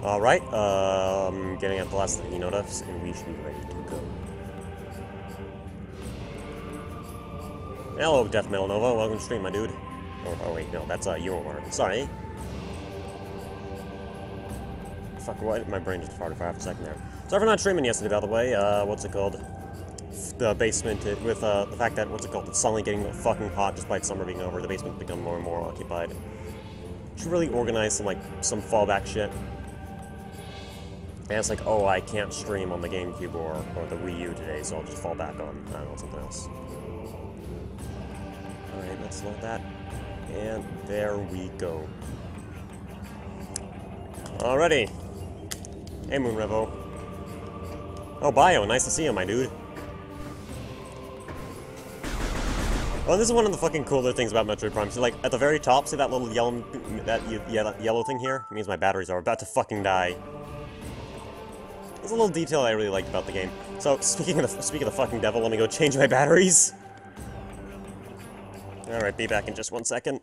Alright, getting at the last of the notifs, and we should be ready to go. Hello, Death Metal Nova, welcome to stream, my dude. Oh wait, no, that's, Euromar. Sorry. Fuck, what? My brain just farted for half a second there. Sorry for not streaming yesterday, by the way, what's it called? The basement, with, the fact that, what's it called, it's suddenly getting fucking hot despite summer being over, the basement's become more and more occupied. Should really organize some, like, some fallback shit. And it's like, oh, I can't stream on the GameCube or the Wii U today, so I'll just fall back on, I don't know, something else. Alright, let's load that. And there we go. Alrighty. Hey, Moon Revo. Oh, Bio, nice to see you, my dude. Well, this is one of the fucking cooler things about Metroid Prime. So, like, at the very top, see that little yellow thing here? It means my batteries are about to fucking die. There's a little detail I really liked about the game. So, speaking of the fucking devil, let me go change my batteries. Alright, be back in just 1 second.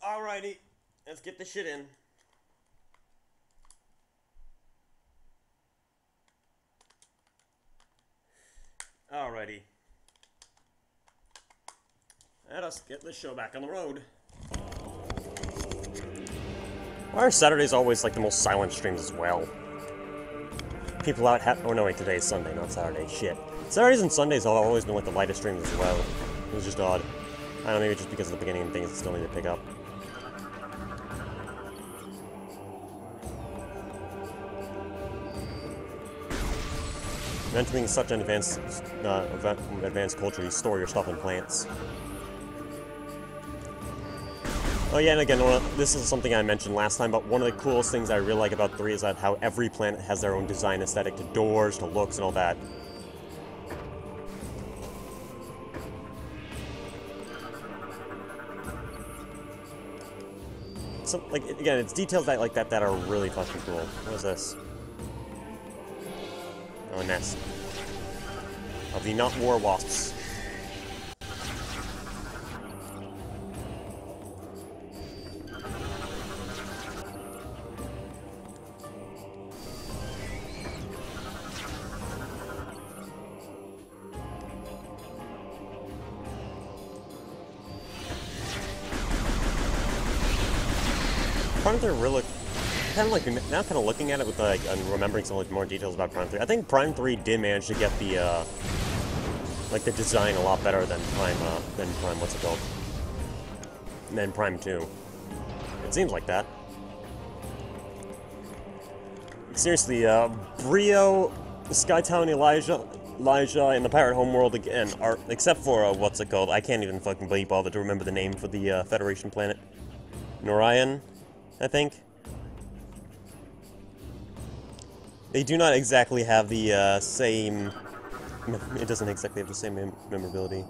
Alrighty, let's get this shit in. Alrighty. Let us get this show back on the road. Why are Saturdays always like the most silent streams as well? People out oh no wait, today is Sunday, not Saturday, shit. Saturdays and Sundays have always been like the lightest streams as well. It was just odd. I don't know, maybe just because of the beginning and things that still need to pick up. Meant to being such an advanced culture, you store your stuff in plants. Oh yeah, and again, this is something I mentioned last time, but one of the coolest things I really like about 3 is that how every planet has their own design aesthetic to doors, to looks, and all that. So, like, again, it's details like that that are really fucking cool. What is this? Oh, nest. Of the not war wasps. Prime 3 really, kind of like, now kind of looking at it with like, and remembering some like more details about Prime 3, I think Prime 3 did manage to get the, like the design a lot better than Prime, what's it called? Than Prime 2. It seems like that. Seriously, Brio, Skytown, Elijah, and the Pirate Homeworld again are, except for, what's it called? I can't even fucking bother to remember the name for the, Federation planet. Norion, I think. They do not exactly have the, same... It doesn't exactly have the same memorability.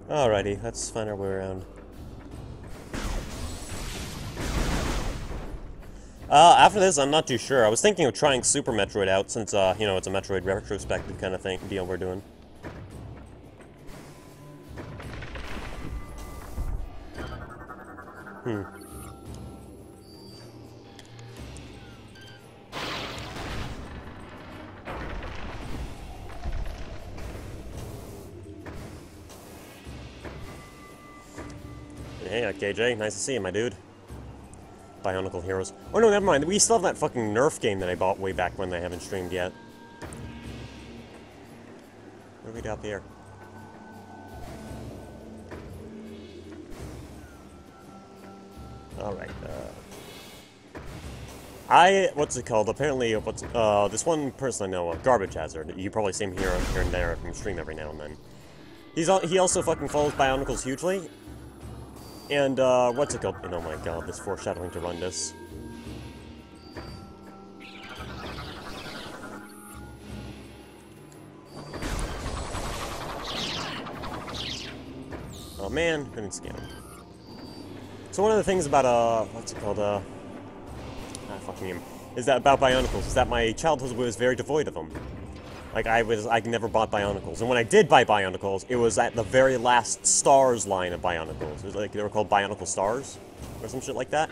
Alrighty, let's find our way around. After this, I'm not too sure. I was thinking of trying Super Metroid out, since, you know, it's a Metroid retrospective kind of deal we're doing. Hey, KJ, nice to see you, my dude. Bionicle Heroes. Oh no, never mind. We still have that fucking Nerf game that I bought way back when I haven't streamed yet. What do we got up here? Alright, what's it called? Apparently, this one person I know, Garbage Hazard. You probably see him here and there from stream every now and then. He also fucking follows Bionicles hugely. And, what's it called? And oh my god, this foreshadowing to run this. Oh man, couldn't scan. So one of the things about, what's it called, fucking him, is that about Bionicles, is that my childhood was very devoid of them. Like, I never bought Bionicles, and when I did buy Bionicles, it was at the very last Stars line of Bionicles. It was like, they were called Bionicle Stars, or some shit like that.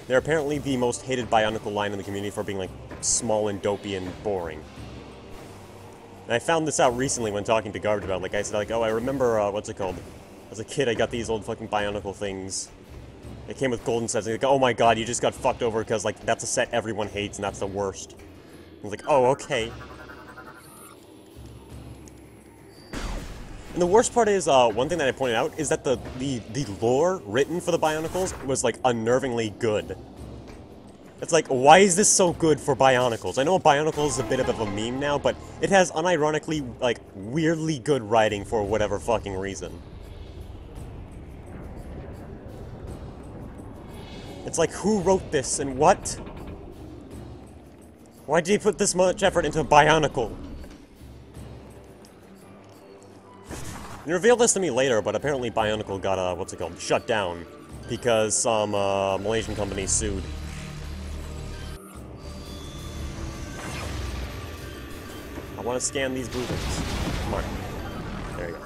They're apparently the most hated Bionicle line in the community for being, like, small and dopey and boring. And I found this out recently when talking to Garbage about it. Like, I said, like, oh, I remember, what's it called? As a kid, I got these old fucking Bionicle things. It came with golden sets, and like, oh my god, you just got fucked over because, like, that's a set everyone hates, and that's the worst. I was like, oh, okay. And the worst part is, one thing that I pointed out, is that the lore written for the Bionicles was, like, unnervingly good. It's like, why is this so good for Bionicles? I know Bionicles is a bit of a meme now, but it has unironically, like, weirdly good writing for whatever fucking reason. It's like, who wrote this and what? Why did he put this much effort into Bionicle? You revealed this to me later, but apparently Bionicle got, what's it called, shut down. Because some, Malaysian company sued. I want to scan these blue things. Come on. There you go.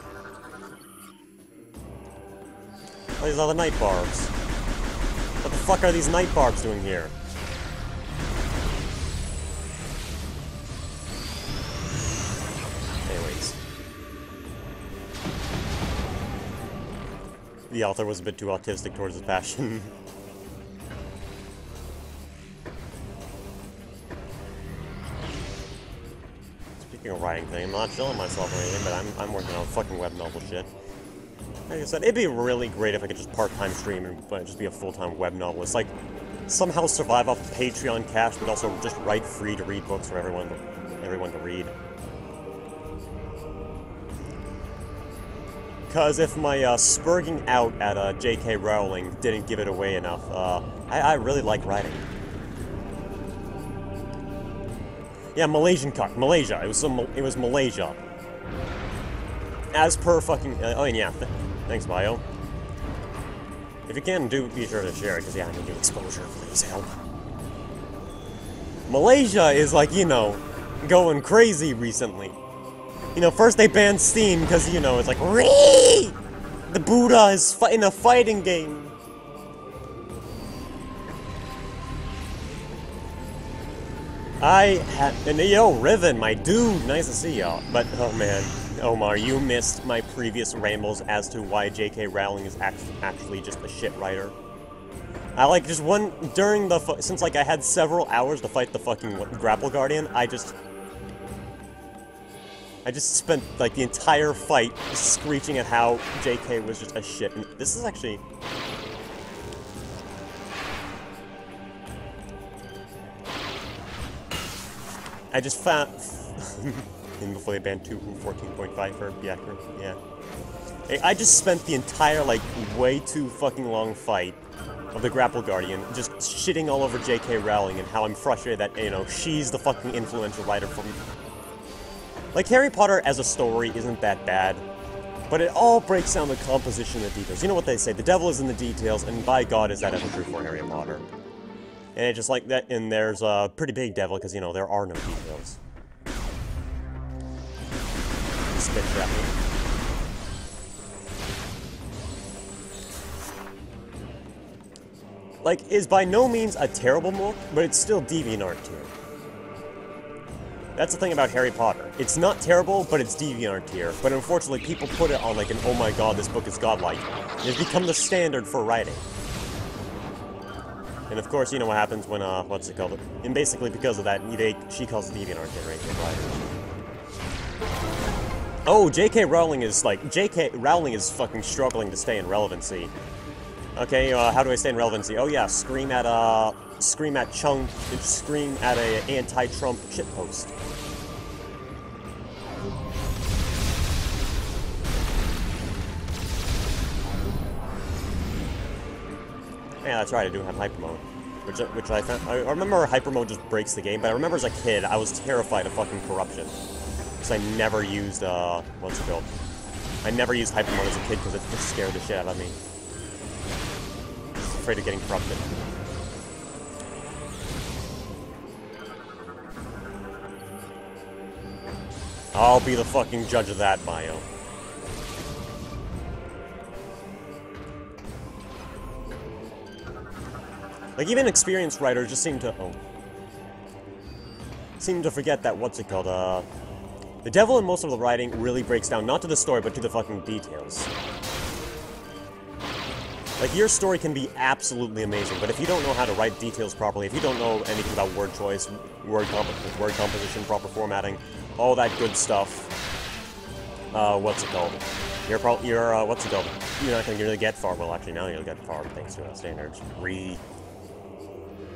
Oh, these are the night barbs. What the fuck are these night barbs doing here? Anyways. The author was a bit too autistic towards his passion. Speaking of writing thing, I'm not chilling myself or anything, but I'm working on fucking web novel shit. Like I said, it'd be really great if I could just part-time stream and just be a full-time web novelist. Like, somehow survive off Patreon cash, but also just write free-to-read books for everyone to read. Because if my spurging out at J.K. Rowling didn't give it away enough, I really like writing. Yeah, Malaysia. It was Malaysia. As per fucking... oh, and yeah. Thanks, Bio. If you can, be sure to share it, because, yeah, I need exposure. Please help. Malaysia is, like, you know, going crazy recently. You know, first they banned Steam, because, you know, it's like, Ree! The Buddha is in a fighting game. And yo, Riven, my dude, nice to see y'all. But, oh man, Omar, you missed my previous rambles as to why J.K. Rowling is actually just a shit writer. I, like, just during the, since, like, I had several hours to fight the fucking Grapple Guardian, I just spent, like, the entire fight screeching at how J.K. was just a shit. And this is actually... I just found... and before they banned 14.5 for Biakra, yeah. I just spent the entire, like, way too fucking long fight of the Grapple Guardian just shitting all over J.K. Rowling and how I'm frustrated that, you know, she's the fucking influential writer for me. Like, Harry Potter as a story isn't that bad, but it all breaks down the composition and the details. You know what they say, the devil is in the details, and by God is that ever true for Harry Potter. And it's just like that, and there's a pretty big devil, because, you know, there are no details. Spit trap me. Like, is by no means a terrible book, but it's still DeviantArt tier. That's the thing about Harry Potter. It's not terrible, but it's DeviantArt tier. But unfortunately, people put it on, like, an oh my god, this book is godlike. It's become the standard for writing. And of course, you know what happens when, what's it called? And basically because of that, she calls it DeviantArt generated writers. Oh, J.K. Rowling is, like, J.K. Rowling is fucking struggling to stay in relevancy. Okay, how do I stay in relevancy? Oh yeah, scream at, scream at a anti-Trump shitpost. Yeah, that's right, I do have hyper mode. Which I found, I remember hyper mode just breaks the game, but I remember as a kid, I was terrified of fucking corruption. Because I never used, what's it called? I never used hyper mode as a kid because it just scared the shit out of me. I was afraid of getting corrupted. I'll be the fucking judge of that, bio. Like, even experienced writers just seem to forget that, what's it called, the devil in most of the writing really breaks down, not to the story, but to the fucking details. Like, your story can be absolutely amazing, but if you don't know how to write details properly, if you don't know anything about word choice, word composition, proper formatting, all that good stuff, what's it called? What's it called? You're not gonna really get far. Well, actually, now you'll get far thanks to standards.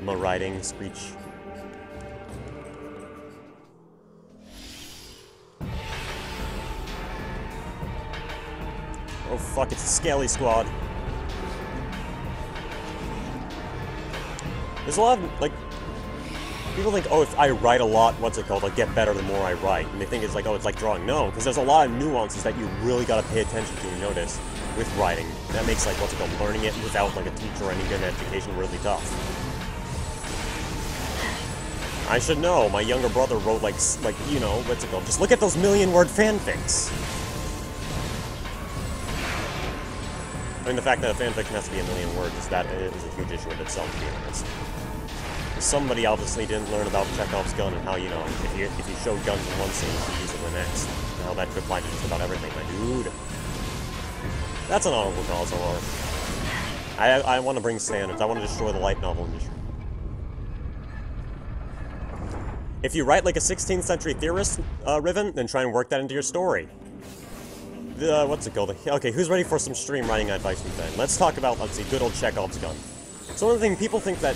My writing, speech. Oh fuck, it's a scaly squad. There's a lot of, like, people think, oh, if I write a lot, what's it called, I'll get better the more I write. And they think it's like, oh, it's like drawing. No, because there's a lot of nuances that you really gotta pay attention to and notice with writing. That makes, like, what's it called, learning it without, like, a teacher or any good education really tough. I should know. My younger brother wrote, like, you know, what's it called? Just look at those million-word fanfics. I mean, the fact that a fanfiction has to be a million words is a huge issue in itself, to be honest. Somebody obviously didn't learn about Chekhov's gun and how, you know, if you show guns in one scene, you use it in the next. And how that could apply to just about everything, my dude. That's an honorable cause, I want to bring standards. I want to destroy the light novel industry. If you write like a 16th century theorist, Riven, then try and work that into your story. What's it called? Okay, who's ready for some stream writing advice from Ben? Let's talk about, let's see, good old Chekhov's gun. So one of the things, people think that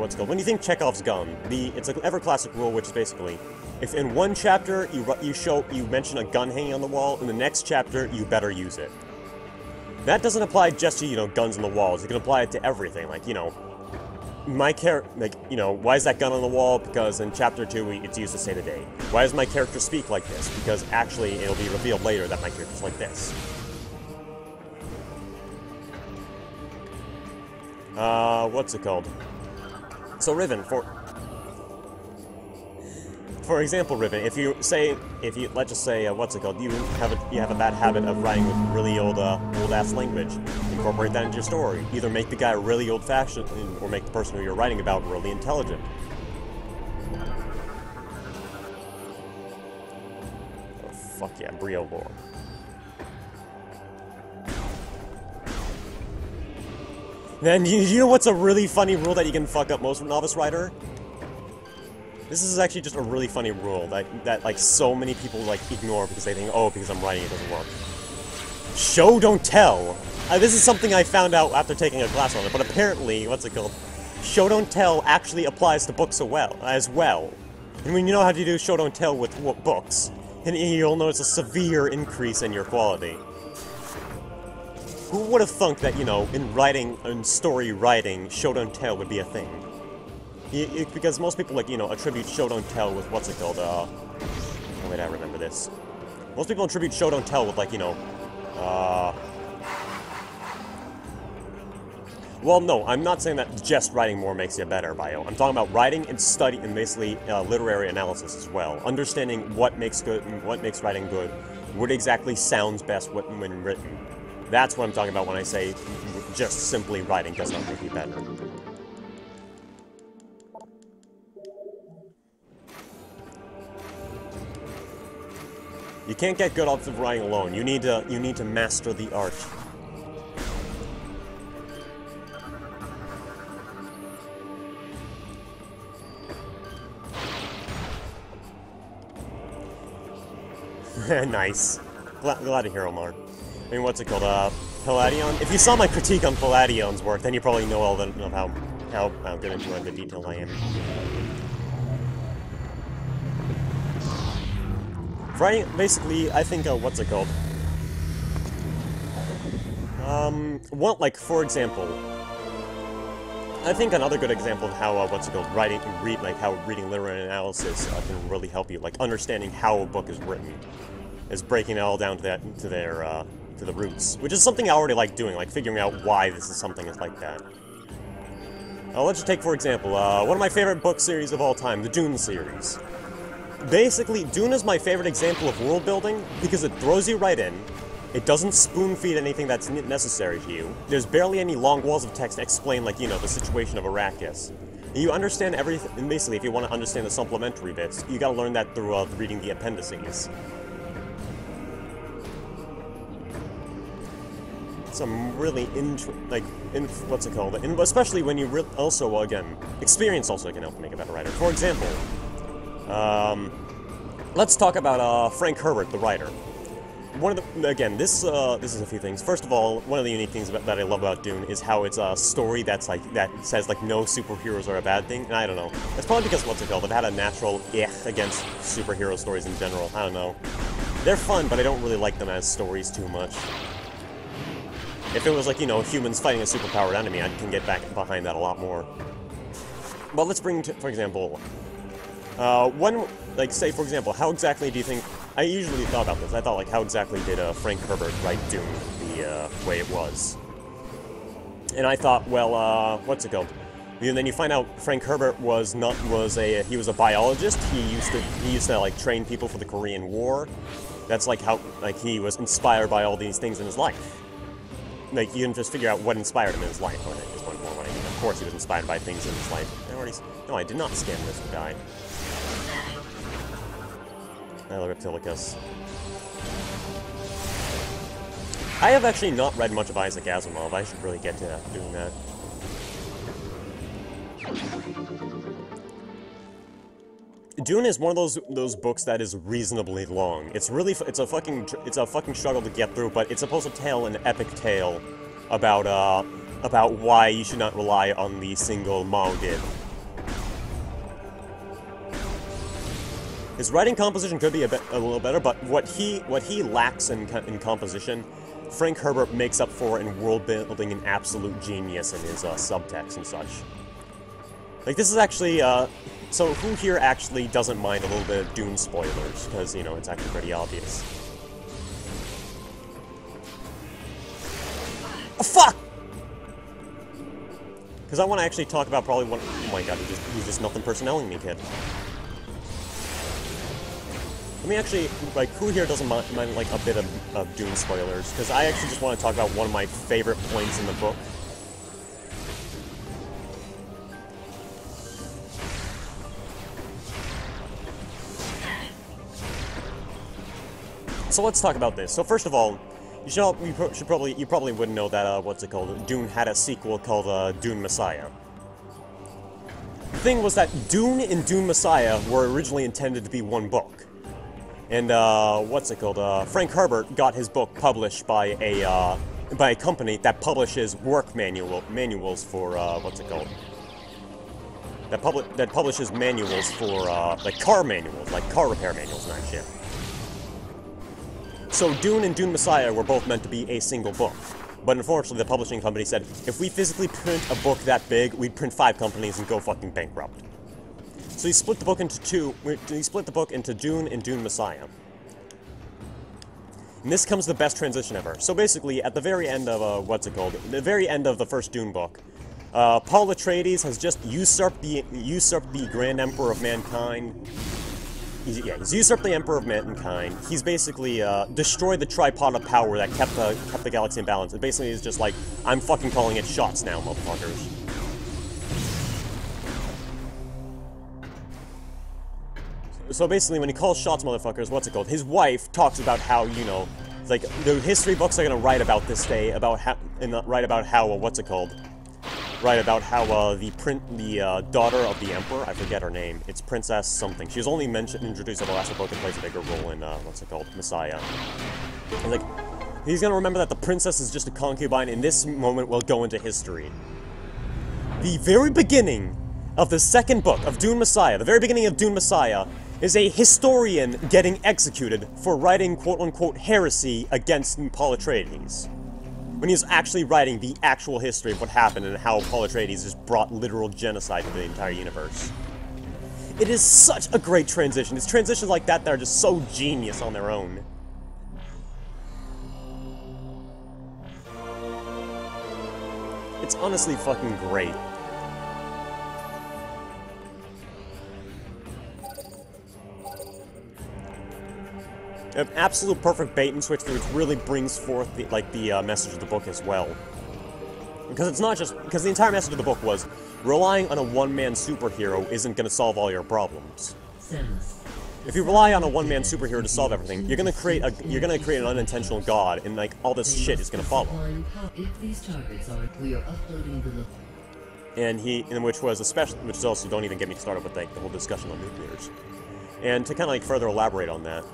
what's it called? When you think Chekhov's gun, it's an ever-classic rule, which is basically, if in one chapter you mention a gun hanging on the wall, in the next chapter you better use it. That doesn't apply just to, you know, guns on the walls. You can apply it to everything, like, you know, my character, like, you know, why is that gun on the wall? Because in Chapter 2, it's used to say the date. Why does my character speak like this? Because actually, it'll be revealed later that my character's like this. What's it called? So, Riven, for example, Riven, let's just say, what's it called? You have a bad habit of writing with really old-ass language. Incorporate that into your story. Either make the guy really old-fashioned, or make the person who you're writing about really intelligent. Oh, fuck yeah, Brio Lore. Then, you know what's a really funny rule that you can fuck up most with Novice Writer? This is actually just a really funny rule that like, so many people, like, ignore because they think, oh, because I'm writing, it doesn't work. Show, don't tell! This is something I found out after taking a class on it, but apparently, what's it called? Show, don't tell actually applies to books as well. And when you know how to do show, don't tell with books, and you'll notice a severe increase in your quality. Who would have thunk that, you know, in story writing, show, don't tell would be a thing? Because most people, like, you know, attribute show, don't tell with, what's it called, oh wait, I remember this. Most people attribute show, don't tell with, like, you know, well, no, I'm not saying that just writing more makes you better, bio. I'm talking about writing and study and basically literary analysis as well. Understanding what makes writing good, what exactly sounds best when written. That's what I'm talking about when I say just simply writing does not make you better. You can't get good off of writing alone. You need to master the art. Nice. Glad to hear, Omar. I mean, what's it called? Palladion? If you saw my critique on Palladion's work, then you probably know all of how how good and how detailed I am. Writing, basically, I think, what's it called? Like, for example, I think another good example of how, what's it called, how reading literary analysis can really help you, like, understanding how a book is written, is breaking it all down to the roots, which is something I already like doing, like, figuring out why this is something is like that. Let's just take, for example, one of my favorite book series of all time, the Dune series. Basically, Dune is my favorite example of world building because it throws you right in. It doesn't spoon-feed anything that's necessary to you. There's barely any long walls of text to explain, like, you know, the situation of Arrakis. You understand everything, and basically, if you want to understand the supplementary bits, you gotta learn that through reading the appendices. Some really what's it called? And especially when you also, again, experience also can help make a better writer. For example, let's talk about Frank Herbert, the writer. This is a few things. First of all, one of the unique things that I love about Dune is how it's a story that says like no superheroes are a bad thing. And I don't know. It's probably because what's it called? I've had a natural against superhero stories in general. I don't know. They're fun, but I don't really like them as stories too much. If it was like, you know, humans fighting a superpowered enemy, I can get back behind that a lot more. But let's bring for example, say, for example, how exactly do you think... I usually thought about this. I thought, like, how exactly did Frank Herbert write Dune the way it was? And I thought, well, what's it called? And then you find out Frank Herbert he was a biologist. He used to like train people for the Korean War. That's like how he was inspired by all these things in his life. Like, you can just figure out what inspired him in his life. Oh, I just want more money. Of course he was inspired by things in his life. No, I did not scam this guy. Reptilicus. I have actually not read much of Isaac Asimov. I should really get to doing that. Dune is one of those books that is reasonably long. It's a fucking struggle to get through, but it's supposed to tell an epic tale about why you should not rely on the single Maugid. His writing composition could be a little better, but what he lacks in composition, Frank Herbert makes up for in world building and absolute genius in his subtext and such. Like, this is actually, so who here actually doesn't mind a little bit of Dune spoilers? Because, you know, it's actually pretty obvious. Oh, fuck! Because I want to actually talk about probably one... Oh my god, he's just nothing personaling me, kid. Let me actually, like, who here doesn't mind like, a bit of Dune spoilers? Because I actually just want to talk about one of my favorite points in the book. So let's talk about this. So first of all, you probably wouldn't know that, what's it called? Dune had a sequel called, Dune Messiah. The thing was that Dune and Dune Messiah were originally intended to be one book. And, what's it called? Frank Herbert got his book published by a company that publishes work manuals for, what's it called? That publishes manuals for, like car manuals, like car repair manuals and that shit. So Dune and Dune Messiah were both meant to be a single book. But unfortunately, the publishing company said, if we physically print a book that big, we'd print 5 companies and go fucking bankrupt. So he split the book into two. He split the book into Dune and Dune Messiah. And this comes the best transition ever. So basically, at the very end of, what's it called? The very end of the first Dune book, Paul Atreides has just usurped the Grand Emperor of Mankind. He's usurped the Emperor of Mankind. He's basically destroyed the tripod of power that kept the galaxy in balance. It basically is just like, I'm fucking calling it shots now, motherfuckers. So basically, when he calls shots, motherfuckers, what's it called? His wife talks about how, you know, like, the history books are gonna write about this day, write about how, what's it called? Write about how, the daughter of the Emperor, I forget her name, it's Princess something. She was only introduced in the last book and plays a bigger role in, what's it called? Messiah. And, like, he's gonna remember that the princess is just a concubine, and this moment will go into history. The very beginning of the second book of Dune Messiah, the very beginning of Dune Messiah, is a historian getting executed for writing quote-unquote heresy against Paul Atreides, when he's actually writing the actual history of what happened and how Paul Atreides just brought literal genocide to the entire universe. It is such a great transition. It's transitions like that that are just so genius on their own. It's honestly fucking great. An absolute perfect bait and switch, which really brings forth the, message of the book as well. Because it's not just... Because the entire message of the book was, relying on a one-man superhero isn't going to solve all your problems. If you rely on a one-man superhero to solve everything, you're gonna create an unintentional god, and like all this shit is gonna follow. And which is also, don't even get me started with like the whole discussion on nuclears. And to kind of like further elaborate on that.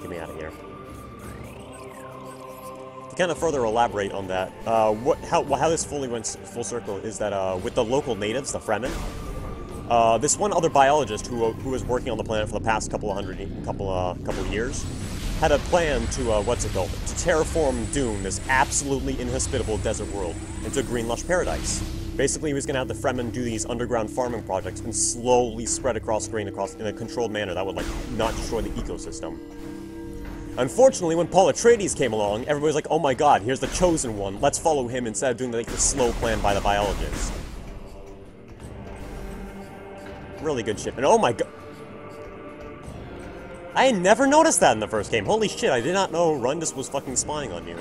Get me out of here. To kind of further elaborate on that, how this fully went full circle is that with the local natives, the Fremen, this one other biologist who was working on the planet for the past couple of years had a plan to to terraform Dune, this absolutely inhospitable desert world, into a green lush paradise. Basically, he was going to have the Fremen do these underground farming projects and slowly spread across grain in a controlled manner that would like not destroy the ecosystem. Unfortunately, when Paul Atreides came along, everybody was like, oh my god, here's the chosen one, let's follow him instead of doing like the slow plan by the biologists. Really good shit. And oh my god, I had never noticed that in the first game. Holy shit, I did not know Rundus was fucking spying on you.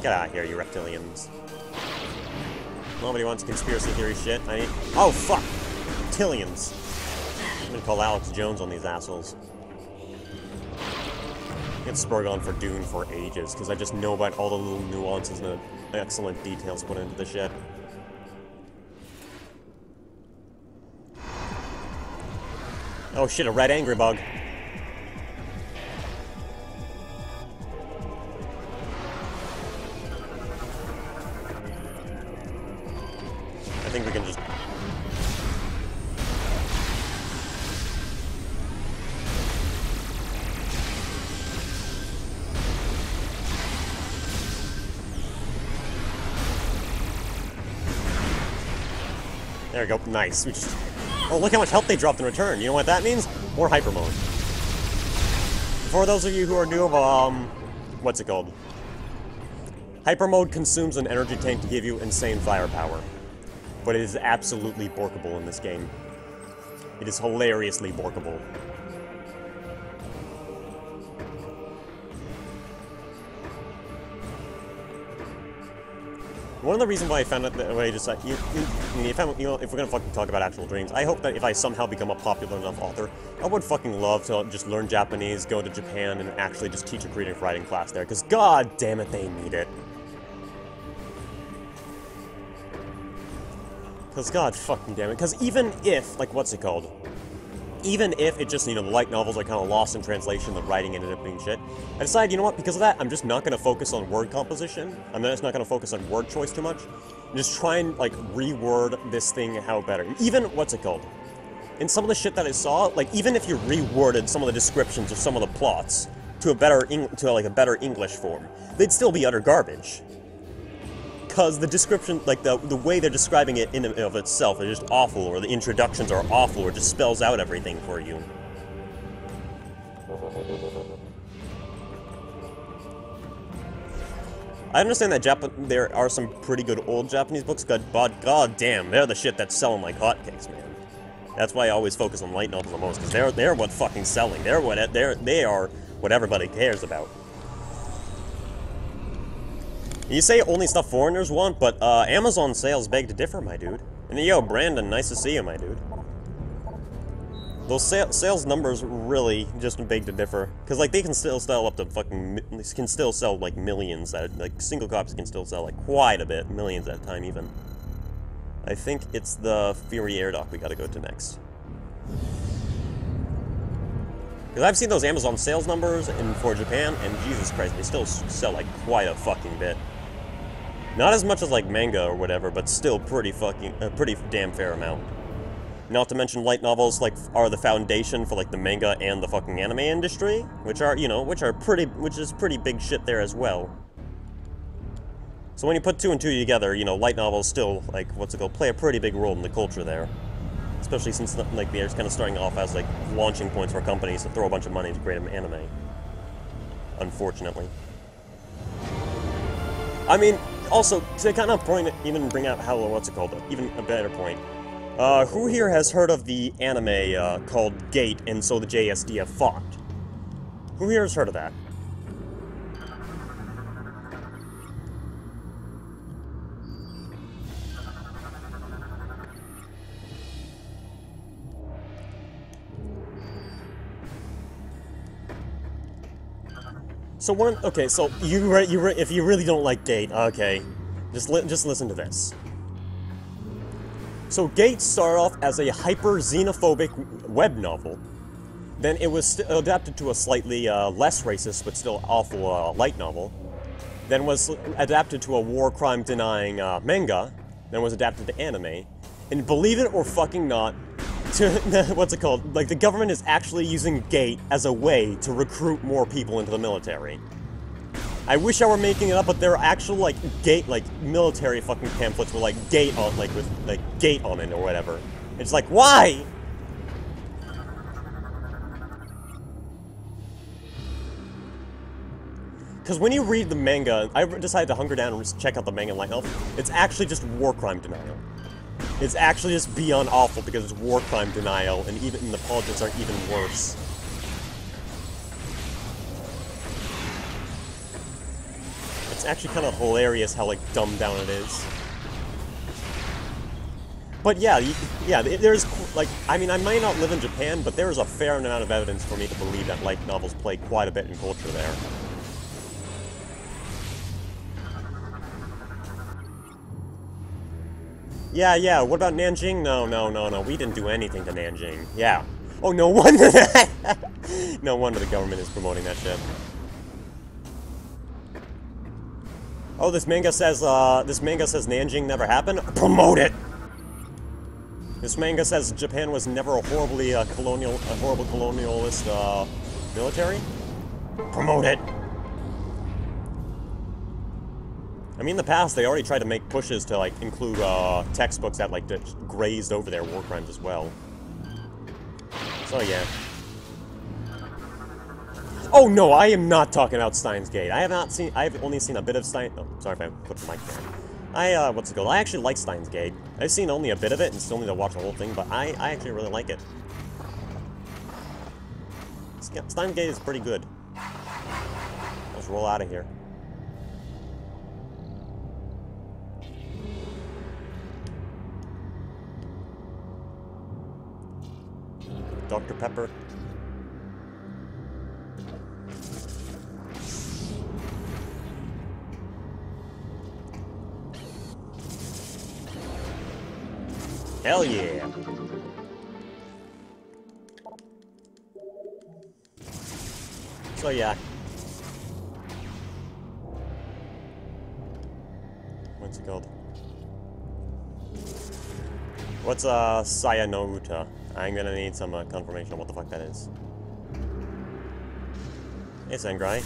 Get out of here, you reptilians. Nobody wants conspiracy theory shit. Oh, fuck! Reptilians. I'm gonna call Alex Jones on these assholes. I get spurred on for Dune for ages, because I just know about all the little nuances and the excellent details put into the shit. Oh shit, a red angry bug. I think we can just... There we go. Nice. We just... Oh, look how much health they dropped in return. You know what that means? More hyper mode. For those of you who are new of, what's it called? Hyper mode consumes an energy tank to give you insane firepower. But it is absolutely borkable in this game. It is hilariously borkable. One of the reasons why I found it that way, just like, if we're gonna fucking talk about actual dreams, I hope that if I somehow become a popular enough author, I would fucking love to just learn Japanese, go to Japan, and actually just teach a creative writing class there, because god damn it, they need it. Because god fucking damn it, because even if, like, what's it called? Even if it just, the light novels are kind of lost in translation, the writing ended up being shit, I decided, you know what, because of that, I'm just not going to focus on word composition. I'm just not going to focus on word choice too much. And just try and, like, reword this thing how better. Even, what's it called? In some of the shit that I saw, like, even if you reworded some of the descriptions of some of the plots to a better, a better English form, they'd still be utter garbage. Because the description, like, the way they're describing it in and of itself is just awful, or the introductions are awful, or just spells out everything for you. I understand that there are some pretty good old Japanese books, but god damn, they're the shit that's selling like hotcakes, man. That's why I always focus on light novels the most, because they're what's fucking selling. They are what everybody cares about. You say only stuff foreigners want, but Amazon sales beg to differ, my dude. And yo, Brandon, nice to see you, my dude. Those sales numbers really just beg to differ, because like they can still sell up to can still sell like millions at like single copies can still sell like quite a bit, millions at a time even. I think it's the Fury Air Dock we gotta go to next. Because I've seen those Amazon sales numbers for Japan, and Jesus Christ, they still sell like quite a fucking bit. Not as much as like manga or whatever, but still pretty damn fair amount. Not to mention light novels like are the foundation for like the manga and the fucking anime industry, which are, you know, which is pretty big shit there as well. So when you put two and two together, you know, light novels still like play a pretty big role in the culture there. Especially since like they're kind of starting off as like launching points for companies to throw a bunch of money to create an anime. Unfortunately. I mean, also to kind of bring out how even a better point. Who here has heard of the anime called Gate and So the JSD Have Fought? Who here has heard of that? So so if you really don't like Gate, okay, just listen to this. So Gate started off as a hyper-xenophobic web novel. Then it was adapted to a slightly less racist, but still awful light novel. Then was adapted to a war crime denying manga. Then was adapted to anime. And believe it or fucking not, like the government is actually using Gate as a way to recruit more people into the military. I wish I were making it up, but there are actual like Gate military fucking pamphlets with like Gate on Gate on it or whatever. It's like, why? Because when you read the manga, I decided to hunker down and check out the manga light novel. It's actually just war crime denial. It's actually just beyond awful because it's war crime denial, and even the politics are even worse. It's actually kind of hilarious how, like, dumbed down it is. But yeah, there's, like, I mean, I might not live in Japan, but there's a fair amount of evidence for me to believe that light novels play quite a bit in culture there. Yeah, what about Nanjing? No, we didn't do anything to Nanjing. Yeah. Oh, no wonder no wonder the government is promoting that shit. Oh, this manga says Nanjing never happened? Promote it! This manga says Japan was never a horrible colonialist, military? Promote it! I mean, in the past, they already tried to make pushes to, like, include, textbooks that, like, grazed over their war crimes as well. So, yeah. Oh, no, I am not talking about Steins Gate. I've only seen a bit of Steins... Oh, sorry if I put the mic down. I actually like Steins Gate. I've seen only a bit of it and still need to watch the whole thing, but I actually really like it. Steins Gate is pretty good. Let's roll out of here. Dr. Pepper. Hell yeah! So yeah. What's it called? What's Saya no Uta? I'm gonna need some confirmation on what the fuck that is. Hey, Sangrai.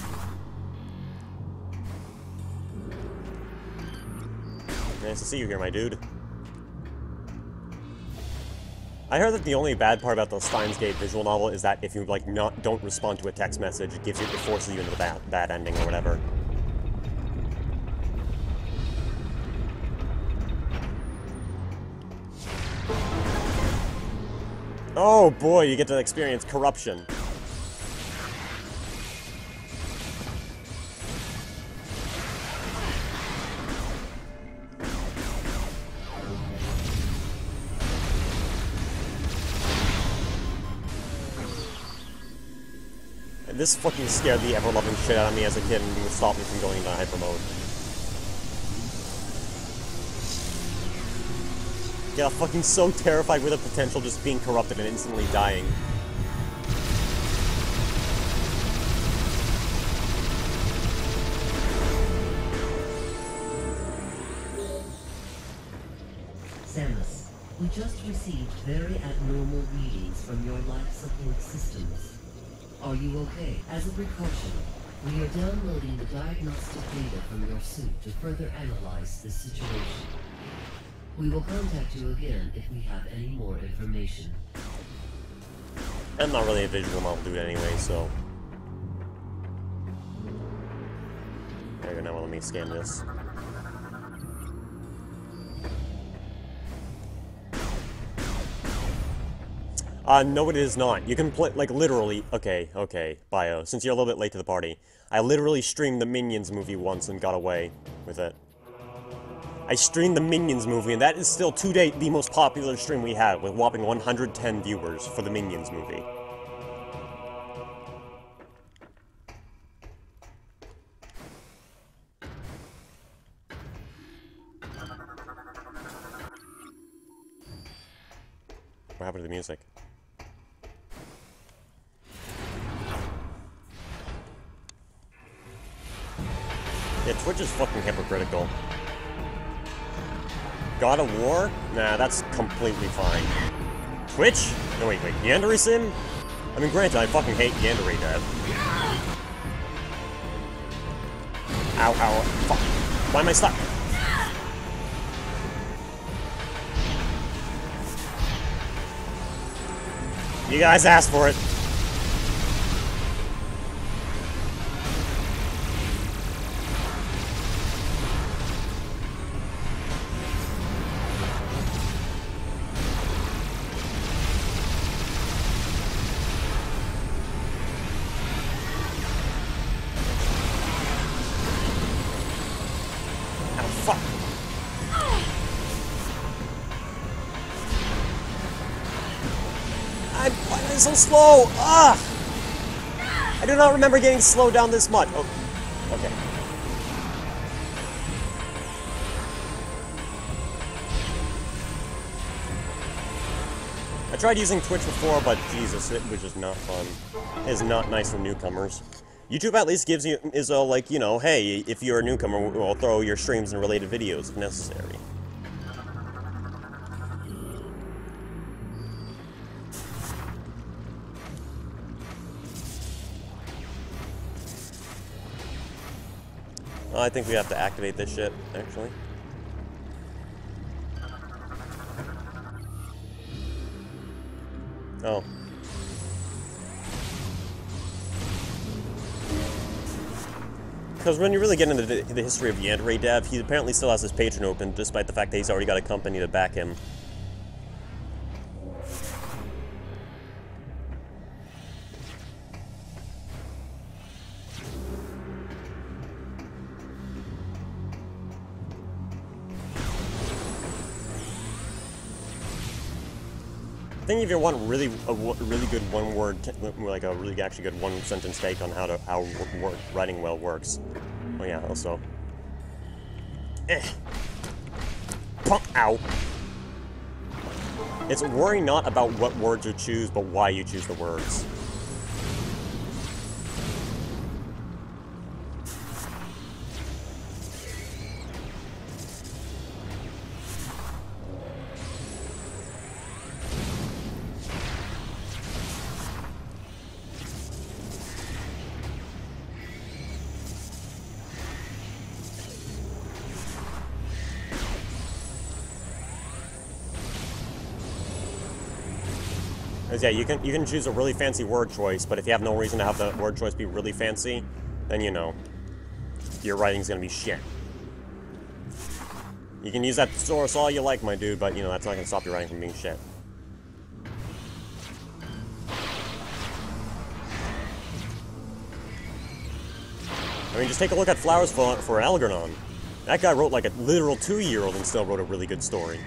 Nice to see you here, my dude. I heard that the only bad part about the Steins Gate visual novel is that if you, like, don't respond to a text message, it forces you into the bad ending or whatever. Oh boy, you get to experience corruption. This fucking scared the ever-loving shit out of me as a kid and would stop me from going into hyper mode. Yeah, fucking so terrified with the potential just being corrupted and instantly dying. Samus, we just received very abnormal readings from your life support systems. Are you okay? As a precaution, we are downloading the diagnostic data from your suit to further analyze the situation. We will contact you again if we have any more information. I'm not really a visual novel dude anyway, so... There you go, now let me scan this. No it is not. You can play, like, literally... Okay, Bio. Since you're a little bit late to the party, I literally streamed the Minions movie once and got away with it. I streamed the Minions movie, and that is still, to date, the most popular stream we have, with whopping 110 viewers for the Minions movie. What happened to the music? Yeah, Twitch is fucking hypocritical. God of War? Nah, that's completely fine. Twitch? No, wait, Yandere Sim? I mean, granted, I fucking hate Yandere Dev. Ow, fuck. Why am I stuck? You guys asked for it. Why am I so slow? Ah! I do not remember getting slowed down this much. Oh, okay. I tried using Twitch before, but Jesus, it was just not fun. It is not nice for newcomers. YouTube at least gives you, like, you know, hey, if you're a newcomer, we'll throw your streams and related videos if necessary. I think we have to activate this shit, actually. Oh. Because when you really get into the history of Yandere Dev, he apparently still has his Patreon open, despite the fact that he's already got a company to back him. I think if you want really good one-word, like a really actually good one-sentence take on how writing well works. Oh yeah, also. Ow. It's worry not about what words you choose, but why you choose the words. Yeah, you can choose a really fancy word choice, but if you have no reason to have the word choice be really fancy, then, you know, your writing's gonna be shit. You can use that source all you like, my dude, but, you know, that's not gonna stop your writing from being shit. I mean, just take a look at Flowers for Algernon. That guy wrote like a literal 2-year-old and still wrote a really good story.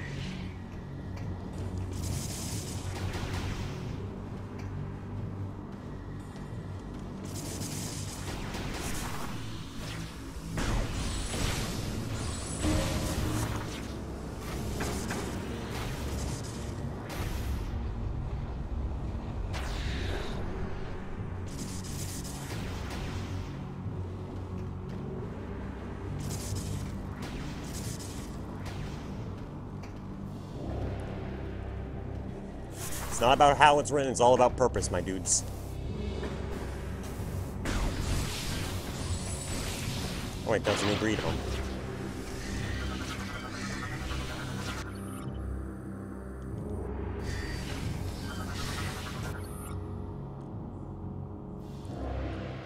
It's not about how it's written, it's all about purpose, my dudes. Oh wait, that's an agreed home.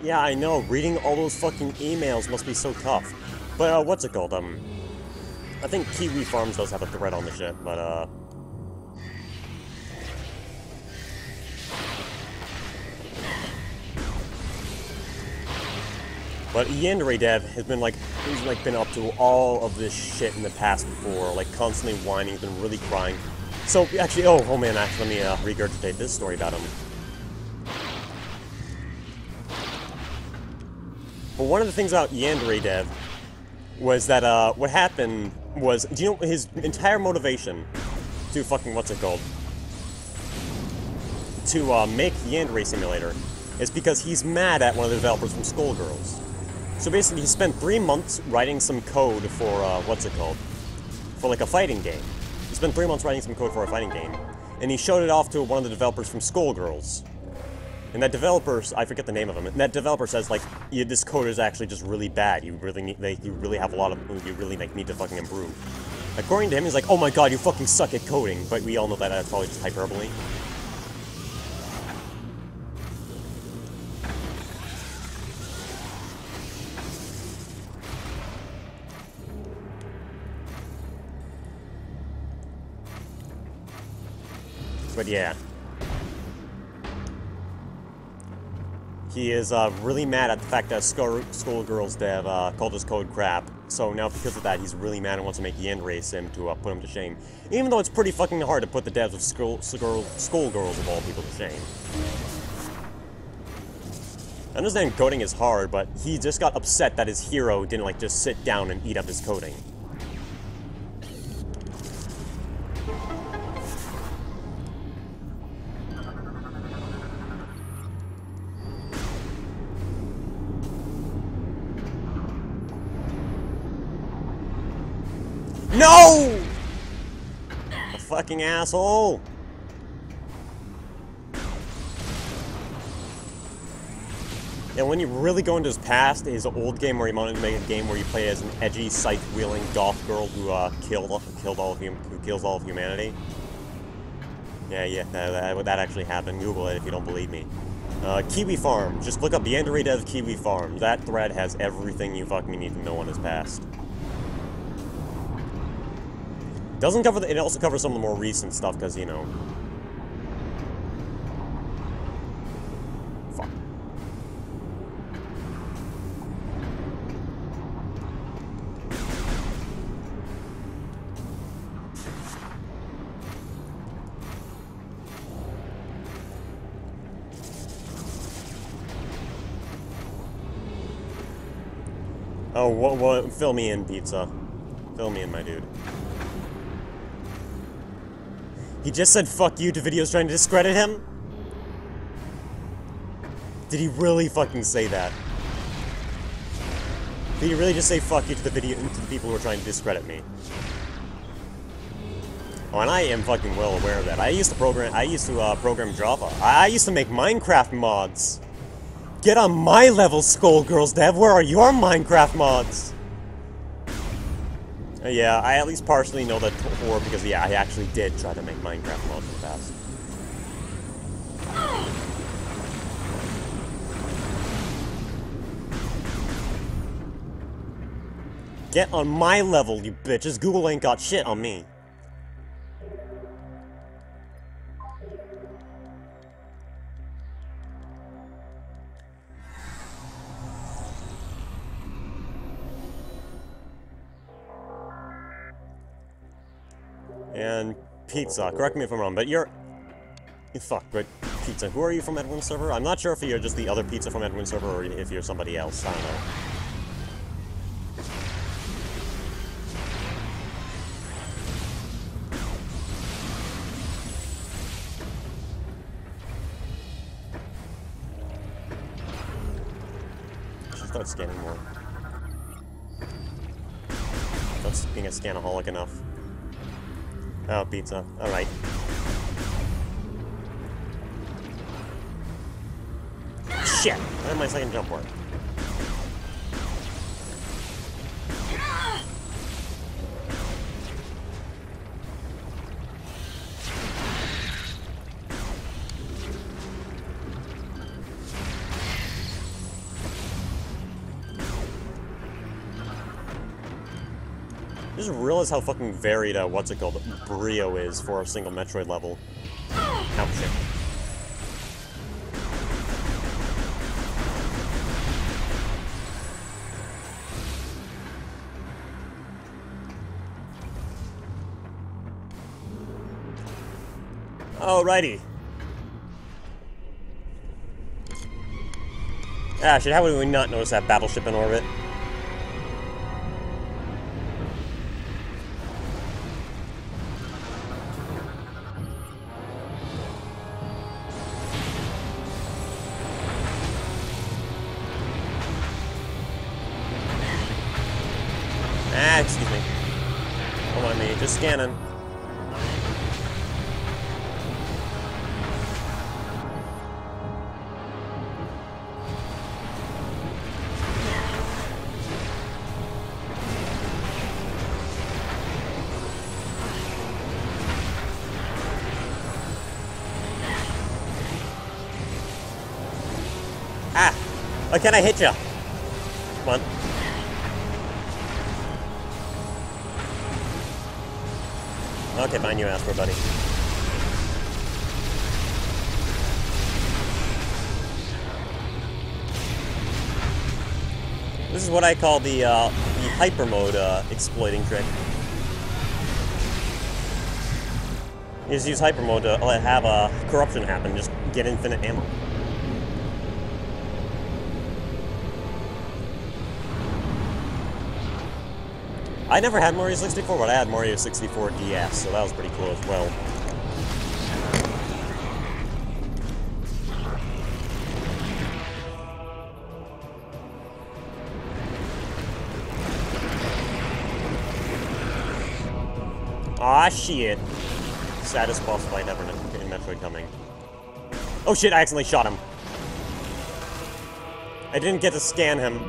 Yeah, I know, reading all those fucking emails must be so tough. But, what's it called? I think Kiwi Farms does have a thread on the shit, but, But Yandere Dev has been he's been up to all of this shit in the past before, like constantly whining, he's been really crying. So actually, oh man, actually let me regurgitate this story about him. But one of the things about Yandere Dev was that what happened was, do you know his entire motivation to fucking to make Yandere Simulator is because he's mad at one of the developers from Skullgirls. So basically, he spent 3 months writing some code for, for like a fighting game. He spent 3 months writing some code for a fighting game, and he showed it off to one of the developers from Skullgirls. And that developer, I forget the name of him, and that developer says, like, yeah, this code is actually just really bad, you really need, you really need to fucking improve. According to him, he's like, oh my god, you fucking suck at coding, but we all know that that's probably just hyperbole. But yeah. He is really mad at the fact that Skullgirls dev called his code crap. So now because of that, he's really mad and wants to make Yandere Sim to put him to shame. Even though it's pretty fucking hard to put the devs of Skullgirls of all people to shame. I understand coding is hard, but he just got upset that his hero didn't like just sit down and eat up his coding. No! A fucking asshole! And when you really go into his past, his old game where he wanted to make a game where you play as an edgy, scythe-wielding goth girl who kills all of humanity. Yeah, that actually happened. Google it if you don't believe me. Kiwi Farm. Just look up Yandere Dev Kiwi Farm. That thread has everything you fucking need to know on his past. Doesn't cover it also covers some of the more recent stuff, because, you know... Fuck. Oh, fill me in, Pizza. Fill me in, my dude. He just said fuck you to videos trying to discredit him? Did he really fucking say that? Did he really just say fuck you to the people who are trying to discredit me? Oh, and I am fucking well aware of that. I used to program Java. I used to make Minecraft mods. Get on my level, Skullgirls dev. Where are your Minecraft mods? Yeah, I at least partially know that before because, yeah, I actually did try to make Minecraft mods in the past. Get on my level, you bitches. Google ain't got shit on me. And Pizza, correct me if I'm wrong, but but Pizza, who are you from Edwin's server? I'm not sure if you're just the other Pizza from Edwin's server or if you're somebody else, I don't know. I should start scanning more. That's being a scanaholic enough. Oh, Pizza. Alright. Shit! Where did my second jump work? I just realized how fucking varied, what's it called, Brio is for a single Metroid level. Oh, shit. Alrighty. Ah, shit, how would we not notice that battleship in orbit? Ah, excuse me. Don't mind me, just scanning. Ah! Why can't I hit you? Come on. Okay, fine, you asked for it, buddy. This is what I call the hyper mode exploiting trick. You just use hyper mode to have a corruption happen, just get infinite ammo. I never had Mario 64, but I had Mario 64 DS, so that was pretty cool as well. Aw, shit. Saddest boss fight ever in Metroid coming. Oh shit, I accidentally shot him. I didn't get to scan him.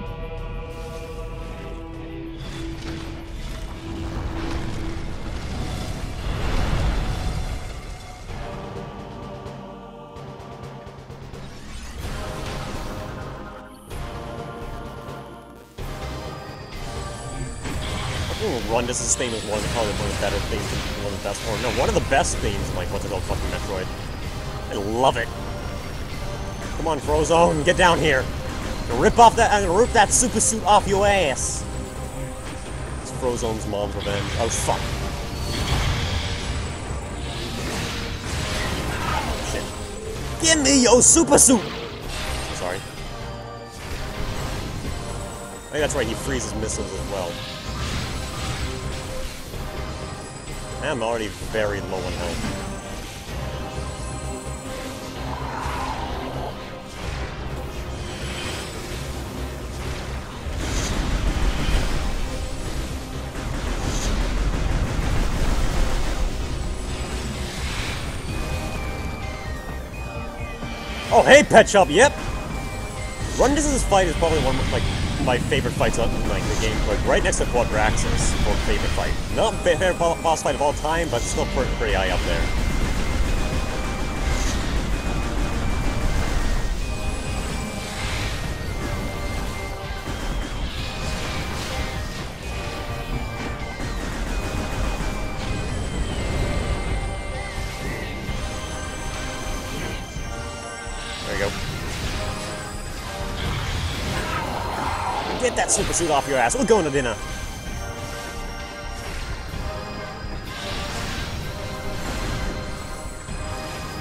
Run to sustain is probably one of the better themes, one of the best, or no, one of the best themes in, like, what's it called, fucking Metroid. I love it. Come on, Frozone, get down here. Rip that super suit off your ass. It's Frozone's mom's revenge. Oh, fuck. Oh, shit. Give me your super suit! Sorry. I think that's right, he freezes missiles as well. I'm already very low on health. Oh, hey, Pet Shop, yep! Run Distance Fight is probably one of, like, my favorite fights in, like, the game, like, right next to Quadraxis for favorite fight. Not favorite boss fight of all time, but still pretty high up there. There you go. Get that super suit off your ass. We're going to dinner.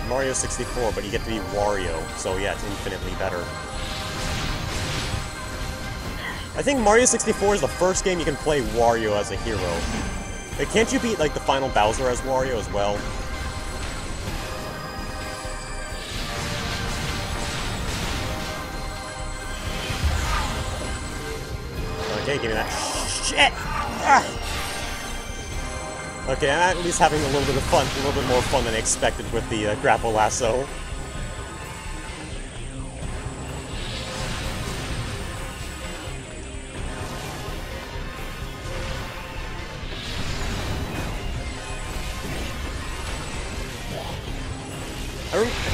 Mario 64, but you get to be Wario, so yeah, it's infinitely better. I think Mario 64 is the first game you can play Wario as a hero. Like, can't you beat, like, the final Bowser as Wario as well? Okay, give me that shit! Ah. Okay, I'm at least having a little bit of fun, a little bit more fun than I expected with the grapple lasso.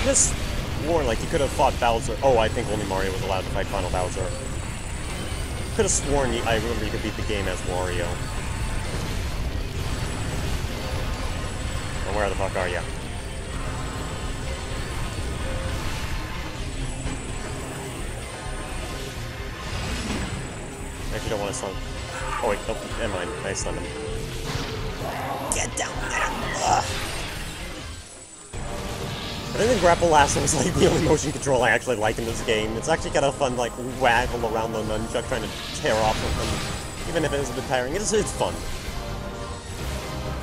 Just sworn like you could have fought Bowser. Oh, I think only Mario was allowed to fight Final Bowser. Could have sworn I remember you could beat the game as Wario. And where the fuck are you? I actually don't want to stun. Oh wait, oh, never mind. I stunned him. Get down there! Ugh. I think the Grapple Lasso is like the only motion control I actually like in this game. It's actually kind of fun, like, waggle around the nunchuck trying to tear off something. Even if it is a bit tiring, it's fun.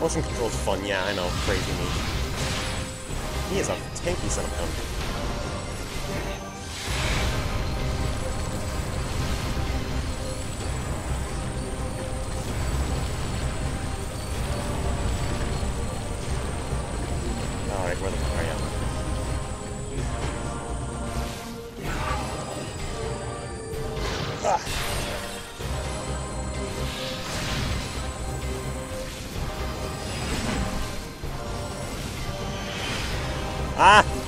Motion control's fun, yeah, I know, crazy me. He is a tanky son of a gun. Alright, where the fuck are you? Ah!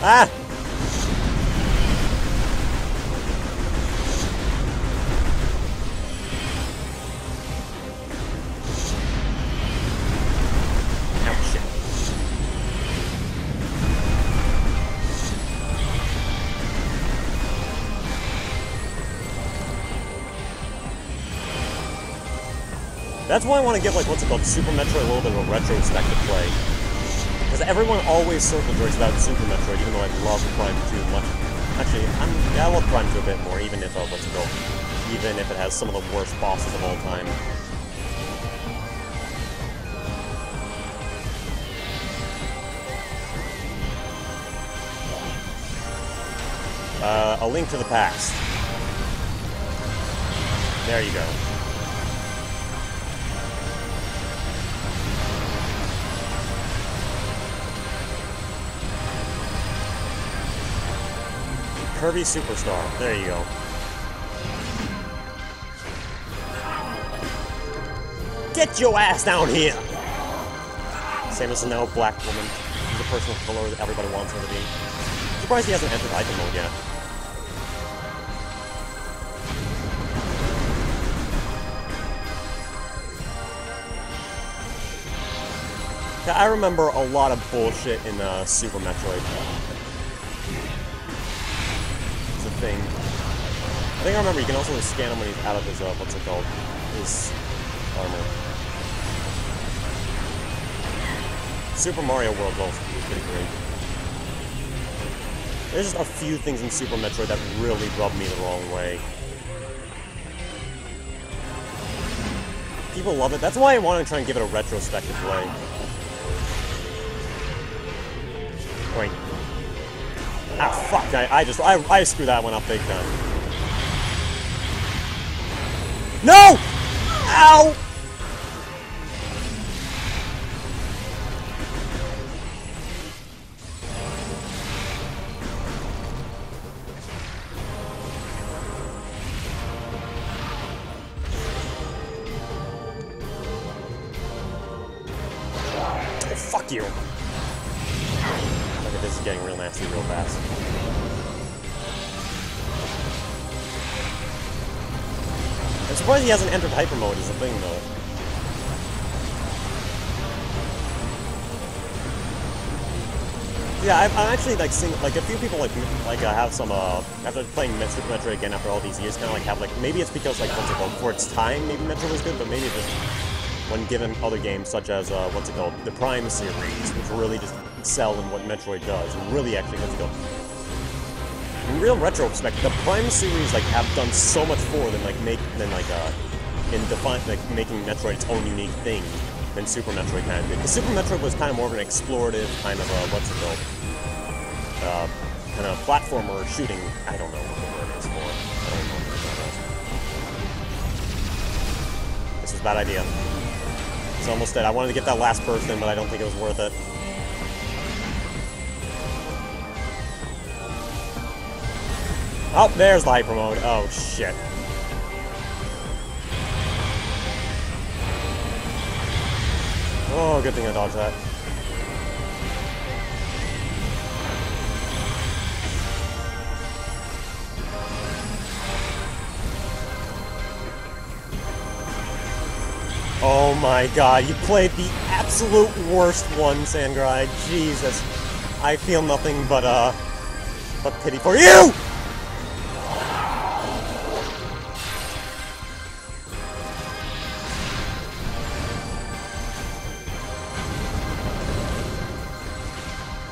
Ah! Oh, shit. That's why I want to give, like, what's it called, Super Metroid a little bit of a retrospective play. Because everyone always circle jerks about Super Metroid, even though I love Prime 2 much. Actually, I love Prime 2 a bit more, even if, what's it called, even if it has some of the worst bosses of all time. A Link to the Past. There you go. Kirby Superstar. There you go. Get your ass down here! Samus is now a black woman. She's a person of color that everybody wants her to be. Surprised he hasn't entered Item Mode yet. I remember a lot of bullshit in Super Metroid. Thing. I think I remember you can also scan him when he's out of his, what's it called? His armor. Super Mario World also was pretty great. There's just a few things in Super Metroid that really rub me the wrong way. People love it. That's why I want to try and give it a retrospective play. Wait. Ah, fuck, I screwed that one up big time. No! Ow! Oh, fuck you. Okay, this is getting real nasty real fast. I'm surprised he hasn't entered hyper mode is the thing, though. Yeah, I'm actually like seeing like a few people like have some after playing Super Metroid again after all these years, kind of like have like maybe it's because like what's it called for its time maybe Metroid was good, but maybe just when given other games such as what's it called the Prime series, which really just excel in what Metroid does and really actually what's it called. In real retrospect, the Prime series like have done so much more than like making Metroid its own unique thing than Super Metroid kind of did. Because Super Metroid was kind of more of an explorative kind of what's it called, kind of platformer shooting. I don't know what the word is for. I don't know what the word is. This was a bad idea. It's almost dead. I wanted to get that last burst in, but I don't think it was worth it. Oh, there's the hyper mode. Oh, shit. Oh, good thing I dodged that. Oh my god, you played the absolute worst one, Sangrai. Jesus. I feel nothing but pity for you!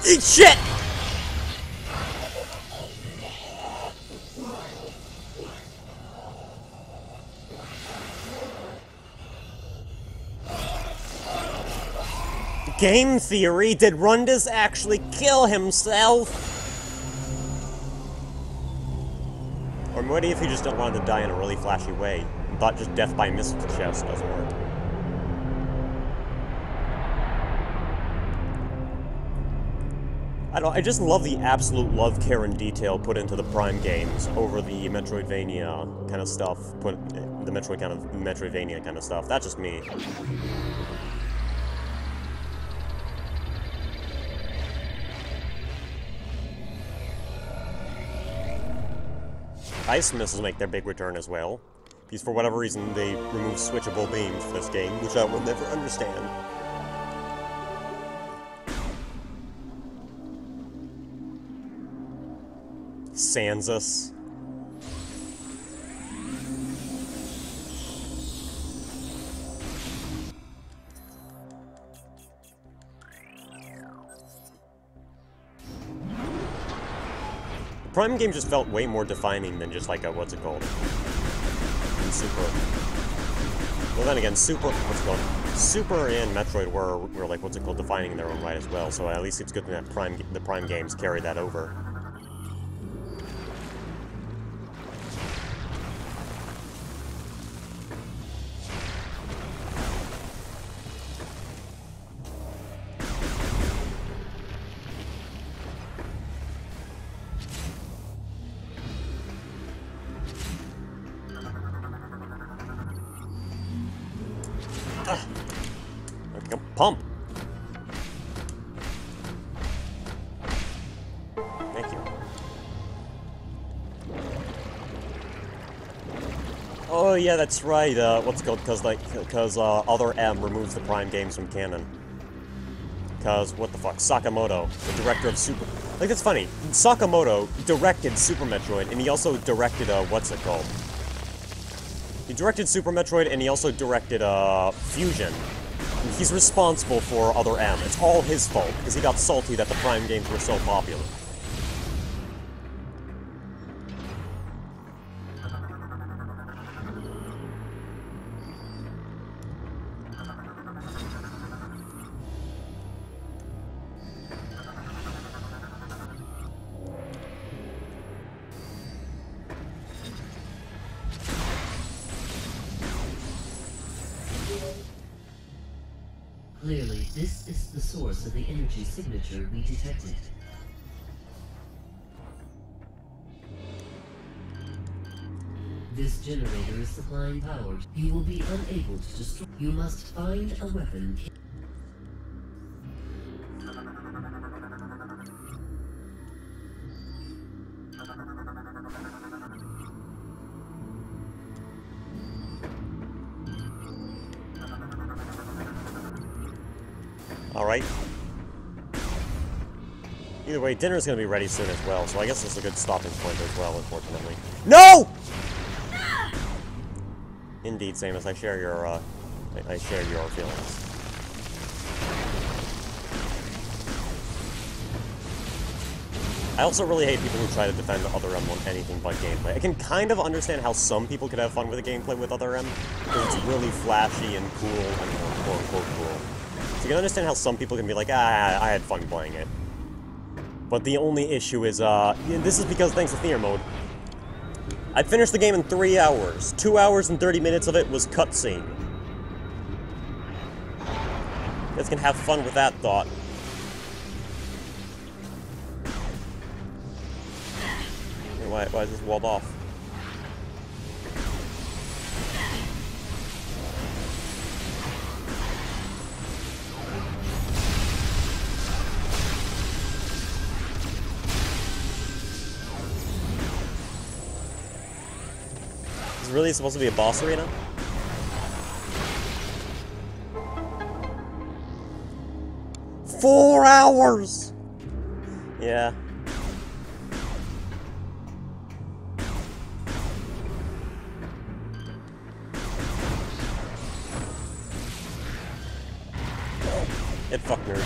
Eat shit! Game theory, did Rundus actually kill himself? Or what if he just don't want to die in a really flashy way? And thought just death by missile to chest doesn't work. I just love the absolute love, care, and detail put into the Prime games over the Metroidvania kind of stuff, the Metroidvania kind of stuff. That's just me. Ice missiles make their big return as well, because for whatever reason they remove switchable beams for this game, which I will never understand. Sansus. Prime game just felt way more defining than just like a, what's it called? And Super. Well then again, Super and Metroid were like, what's it called, defining in their own right as well, so at least it's good that the Prime games carry that over. Pump! Thank you. Oh yeah, that's right, what's it called, because Other M removes the Prime games from canon. Because, what the fuck, Sakamoto, the director of Super... Like, that's funny, Sakamoto directed Super Metroid, and he also directed, what's it called? He directed Super Metroid, and he also directed, Fusion. He's responsible for Other M. It's all his fault, because he got salty that the Prime games were so popular. Clearly, this is the source of the energy signature we detected. This generator is supplying power. You will be unable to destroy. You must find a weapon. Alright. Either way, dinner's gonna be ready soon as well, so I guess this is a good stopping point as well, unfortunately. No! Indeed, Samus, I share your feelings. I also really hate people who try to defend Other M on anything but gameplay. I can kind of understand how some people could have fun with the gameplay with Other M, because it's really flashy and cool, and quote-unquote cool. So you can understand how some people can be like, I had fun playing it. But the only issue is, this is because thanks to Theater Mode. I finished the game in 3 hours. 2 hours and 30 minutes of it was cutscene. You guys can have fun with that thought. Why is this walled off? Is it really supposed to be a boss arena? 4 hours! Yeah. Get fucked, nerd.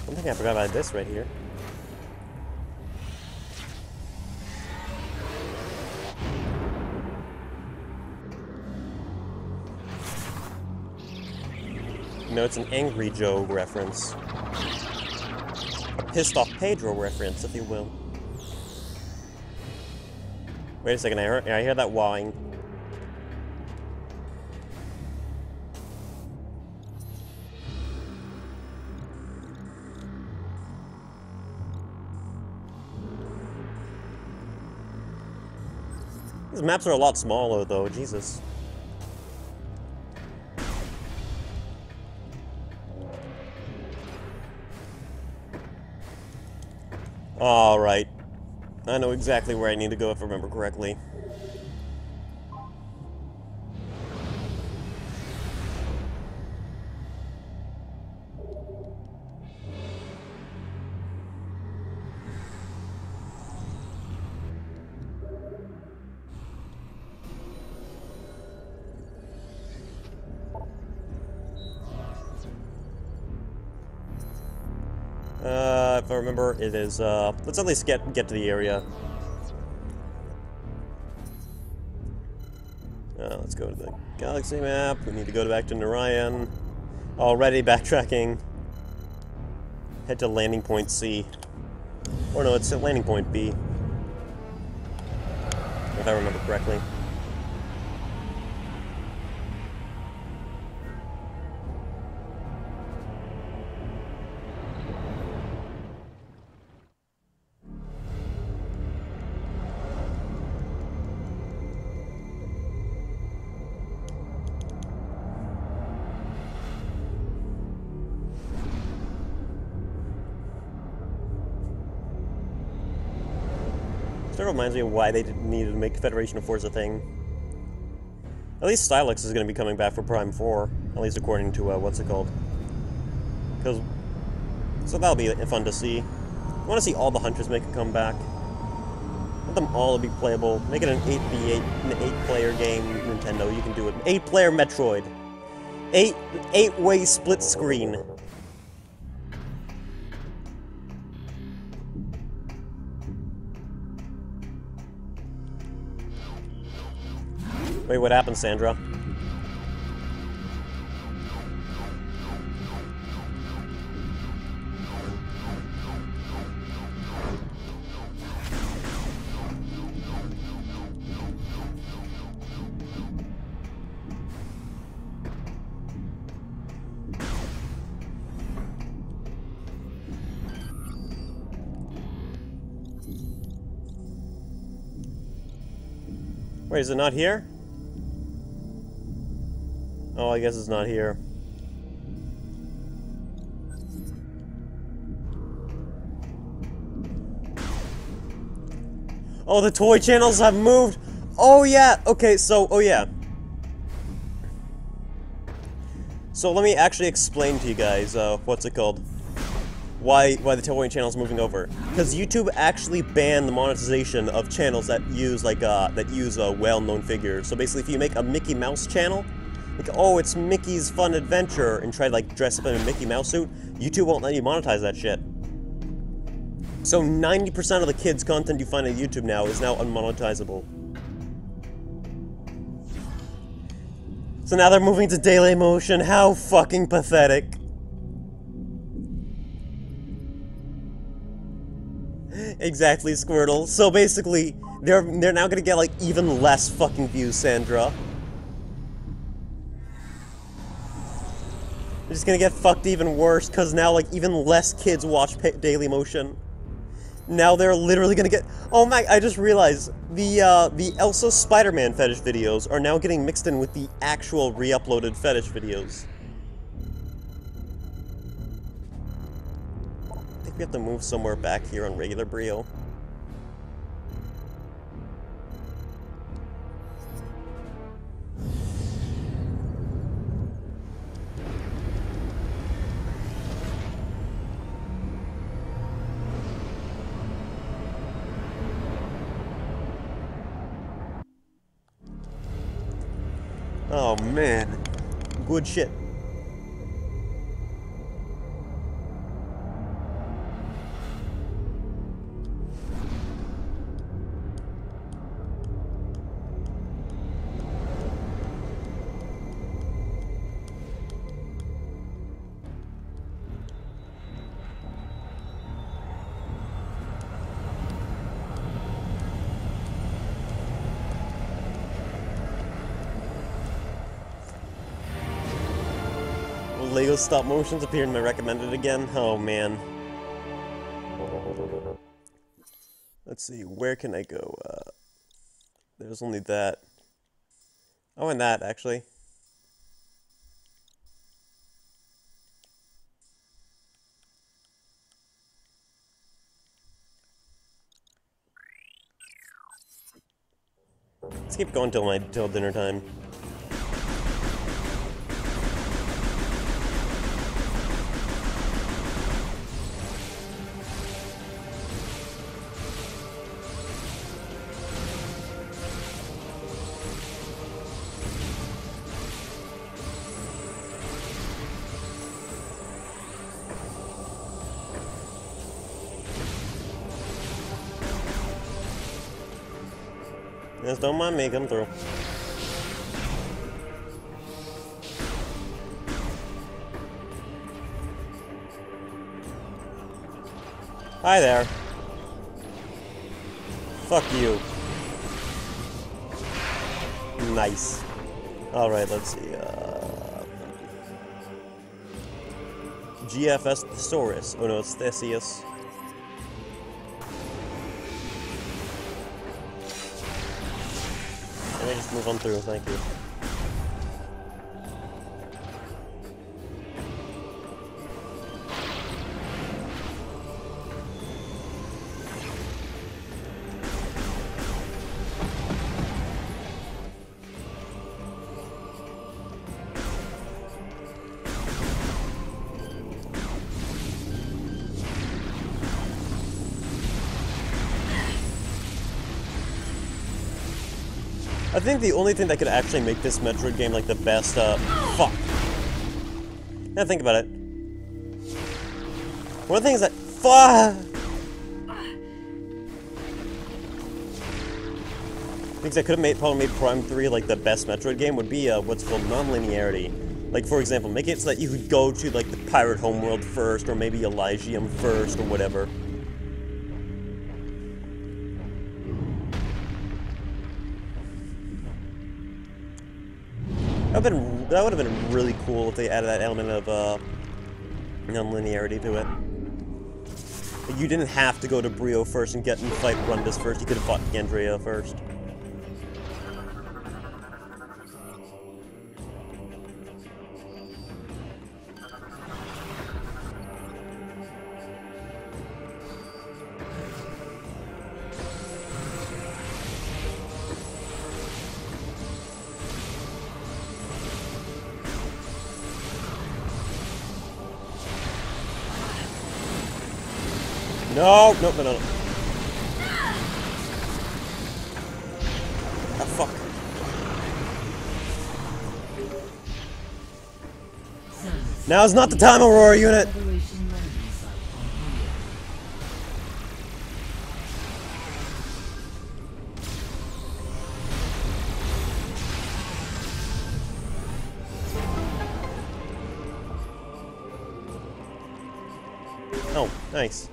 I think I forgot about this right here. No, it's an Angry Joe reference. A pissed off Pedro reference, if you will. Wait a second, I hear that wawing. These maps are a lot smaller, though, Jesus. Alright. I know exactly where I need to go if I remember correctly. If I remember, it is, let's at least get to the area. Let's go to the galaxy map. We need to go back to Narayan. Already backtracking. Head to landing point C. Or no, it's at landing point B. If I remember correctly. Sort of reminds me of why they needed to make Federation of Force a thing. At least Stylix is going to be coming back for Prime 4, at least according to, what's it called? So that'll be fun to see. I want to see all the Hunters make a comeback. I want them all to be playable. Make it an 8v8, an 8-player game, Nintendo, you can do it. 8-player Metroid. 8-way split screen. Wait, what happened, Sandra? Wait, is it not here? Oh, I guess it's not here. Oh, the toy channels have moved! Oh yeah! Okay, so, oh yeah. So let me actually explain to you guys, what's it called? Why the toy channel's moving over. Because YouTube actually banned the monetization of channels that use, like, well-known figures. So basically, if you make a Mickey Mouse channel, like, oh, it's Mickey's Fun Adventure, and try to, like, dress up in a Mickey Mouse suit, YouTube won't let you monetize that shit. So 90% of the kids' content you find on YouTube now is now unmonetizable. So now they're moving to Daily Motion. How fucking pathetic. Exactly, Squirtle. So basically, they're now gonna get, like, even less fucking views, Sandra. They're just gonna get fucked even worse, because now, like, even less kids watch Daily Motion. Now they're literally gonna get. Oh my! I just realized the Elsa Spider-Man fetish videos are now getting mixed in with the actual re-uploaded fetish videos. I think we have to move somewhere back here on regular Brio. Oh man, good shit. Lego stop motions appear in my recommended again. Oh man. Let's see, where can I go? There's only that. Oh, and that actually. Let's keep going till dinner time. Just don't mind me, come through. Hi there. Fuck you. Nice. Alright, let's see, GFS Thesaurus. Oh no, it's Theseus. Let me just move on through, thank you. I think the only thing that could actually make this Metroid game like the best, fuck. Now think about it. One of the things that, fuck! Things that could have probably made Prime 3 like the best Metroid game would be, what's called non-linearity. Like, for example, make it so that you could go to, like, the Pirate Homeworld first, or maybe Elysium first, or whatever. That would have been really cool if they added that element of non-linearity to it. Like, you didn't have to go to Brio first and get and fight Rundus first. You could have fought Gandrea first. No, no, no, no. Ah, fuck. Now's not the time, Aurora unit! Oh, nice.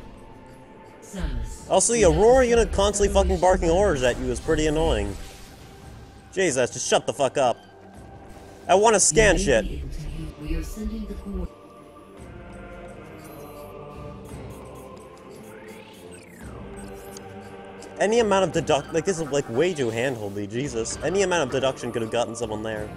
Also, the Aurora unit constantly fucking barking orders at you is pretty annoying. Jesus, just shut the fuck up. I want to scan shit. We are sending the Any amount of like, this is, like, way too handholdy, Jesus. Any amount of deduction could have gotten someone there.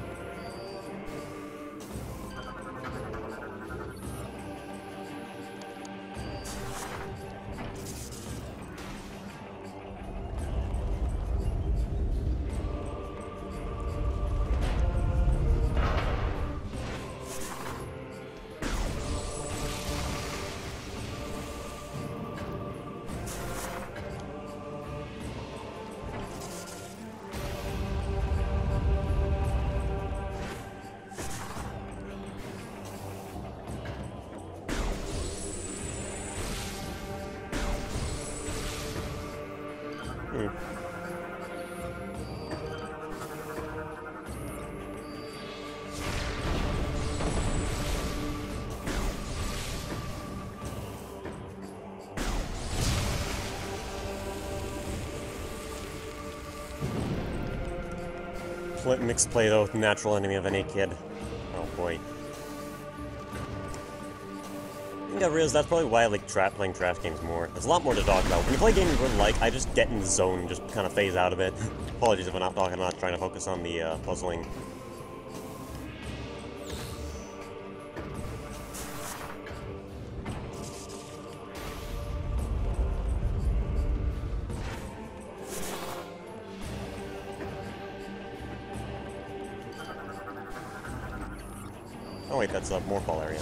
Mixed play, though, with natural enemy of any kid. Oh, boy. I think I realized that's probably why I like playing trash games more. There's a lot more to talk about. When you play games you really like, I just get in the zone and just kind of phase out of it. Apologies if I'm not talking, I'm not trying to focus on the puzzling. Oh wait, that's a Morphball area.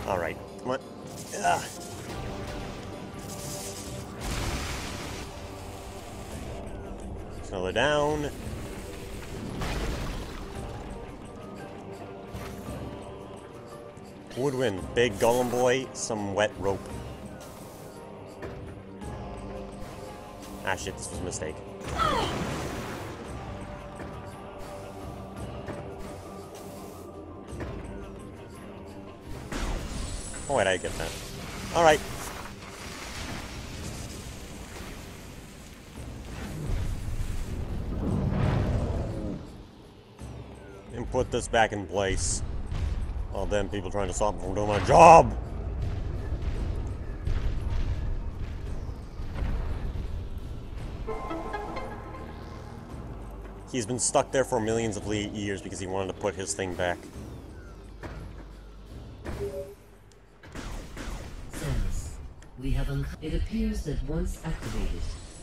Alright, come on. Ugh. Slow it down. Woodwind, big golem boy, some wet rope. Ah shit, this was a mistake. Oh wait, I get that. Alright. And put this back in place. Well, then people trying to stop me from doing my job! He's been stuck there for millions of years because he wanted to put his thing back. We have it appears that once activated,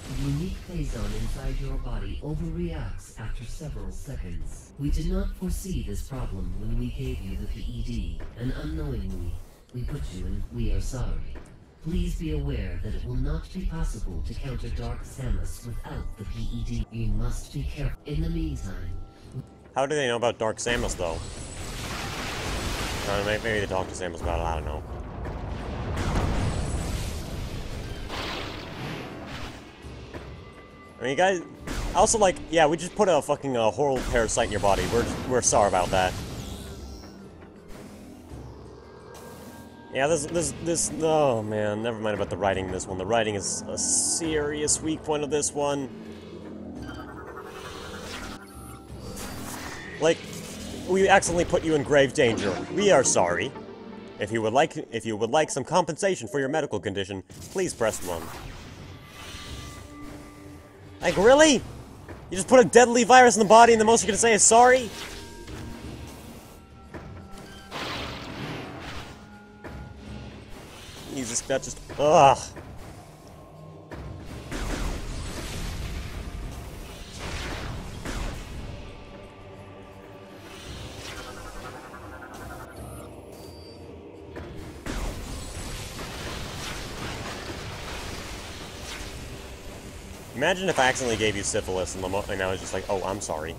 the unique phazon inside your body overreacts after several seconds. We did not foresee this problem when we gave you the PED, and unknowingly, we put you in. We are sorry. Please be aware that it will not be possible to counter Dark Samus without the PED. You must be careful. In the meantime... How do they know about Dark Samus, though? Maybe they talked to Samus about it, I don't know. I mean, you guys... Also, like, yeah, we just put a fucking horrible parasite in your body. We're sorry about that. Yeah, this... Oh, man, never mind about the writing in this one. The writing is a serious weak point of this one. Like, we accidentally put you in grave danger. We are sorry. If you would like some compensation for your medical condition, please press 1. Like, really? You just put a deadly virus in the body and the most you're gonna say is sorry? Jesus, that just... Ugh. Imagine if I accidentally gave you syphilis and I was just like, oh, I'm sorry.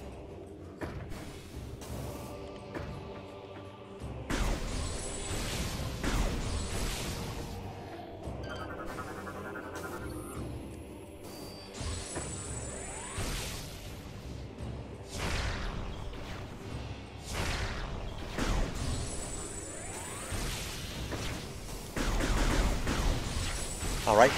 All right.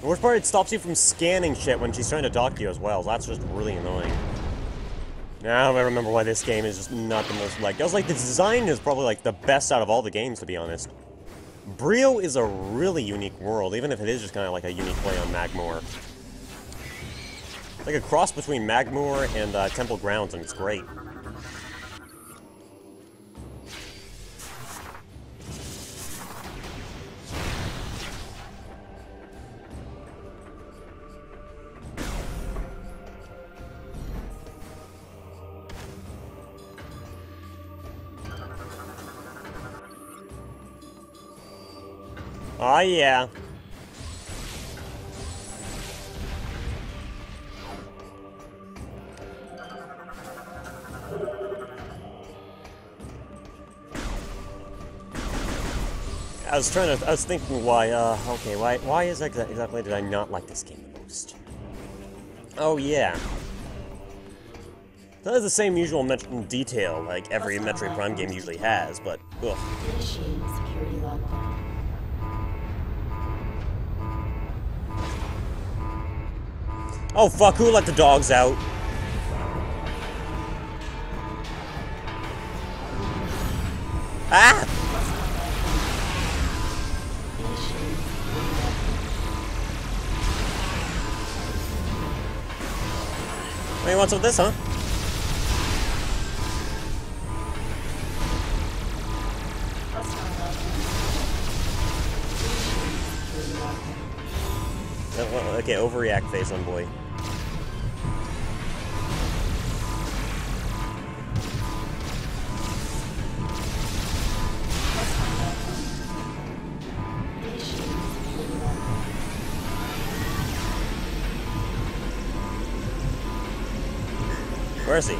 The worst part, it stops you from scanning shit when she's trying to talk to you as well. So that's just really annoying. Now I remember why this game is just not the most liked. I was like, the design is probably like the best out of all the games, to be honest. Brio is a really unique world, even if it is just kind of like a unique play on Magmoor. It's like a cross between Magmoor and Temple Grounds, and it's great. Oh yeah. I was thinking why, okay, why is exactly did I not like this game the most? Oh yeah. That is the same usual detail like every Metroid Prime game usually has, but, ugh. Initiating security lockdown. Oh fuck, who let the dogs out? Ah! Wait, what's with this, huh? Okay, overreact phase on boy. Where is he?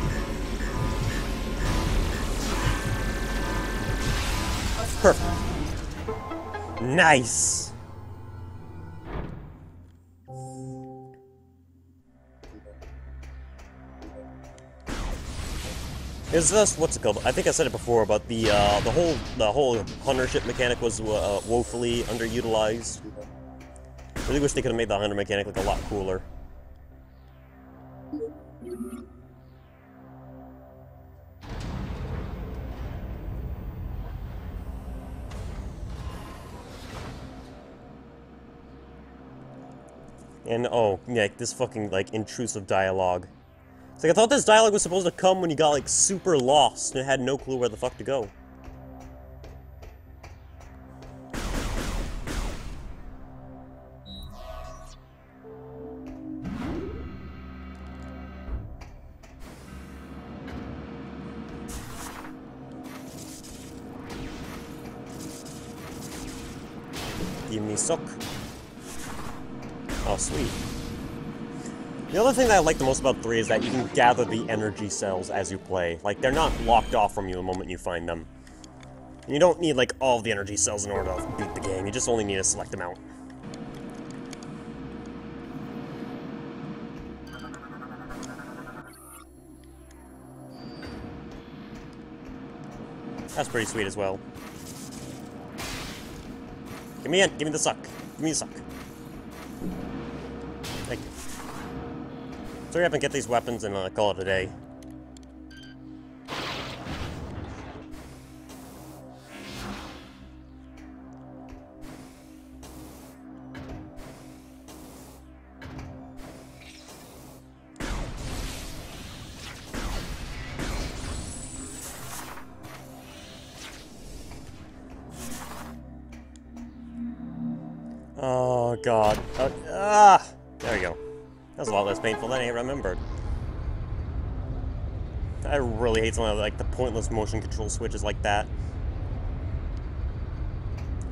Perfect. Nice. Is this what's it called? I think I said it before, but the whole huntership mechanic was woefully underutilized. I really wish they could have made the hunter mechanic like a lot cooler. And oh, yeah, this fucking like intrusive dialogue. It's like I thought this dialogue was supposed to come when you got like super lost and had no clue where the fuck to go. Give me suck. Oh, sweet. The other thing that I like the most about 3 is that you can gather the energy cells as you play. Like, they're not locked off from you the moment you find them. And you don't need, like, all the energy cells in order to beat the game. You just only need to select them out. That's pretty sweet as well. Give me in. Give me the suck. Give me the suck. Thank you. So hurry up and get these weapons and call it a day. Oh god. There we go. That was a lot less painful than I remembered. I really hate something like the pointless motion control switches like that.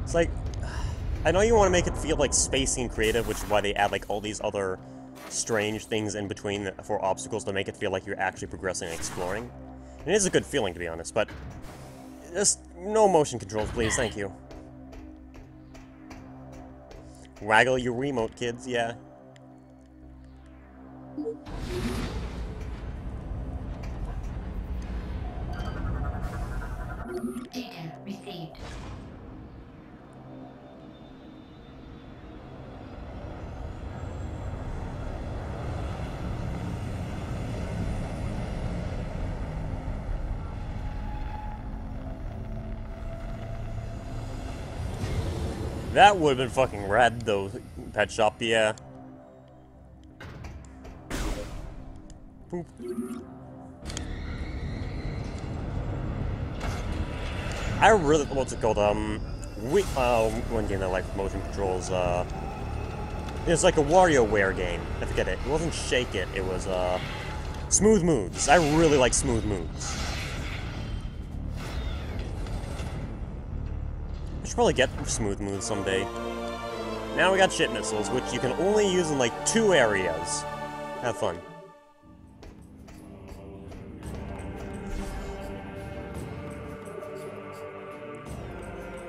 It's like, I know you want to make it feel like spacey and creative, which is why they add like all these other strange things in between for obstacles to make it feel like you're actually progressing and exploring. And it is a good feeling, to be honest, but just no motion controls, please, thank you. Waggle your remote, kids, yeah. Data received. That would have been fucking rad, though, Pet Shop, yeah. Boop. I really, what's it called, one game that I like motion controls, it's like a WarioWare game. I forget it. It wasn't Shake It, it was, Smooth Moves. I really like Smooth Moves. I should probably get Smooth Moves someday. Now we got shit missiles, which you can only use in, like, 2 areas. Have fun.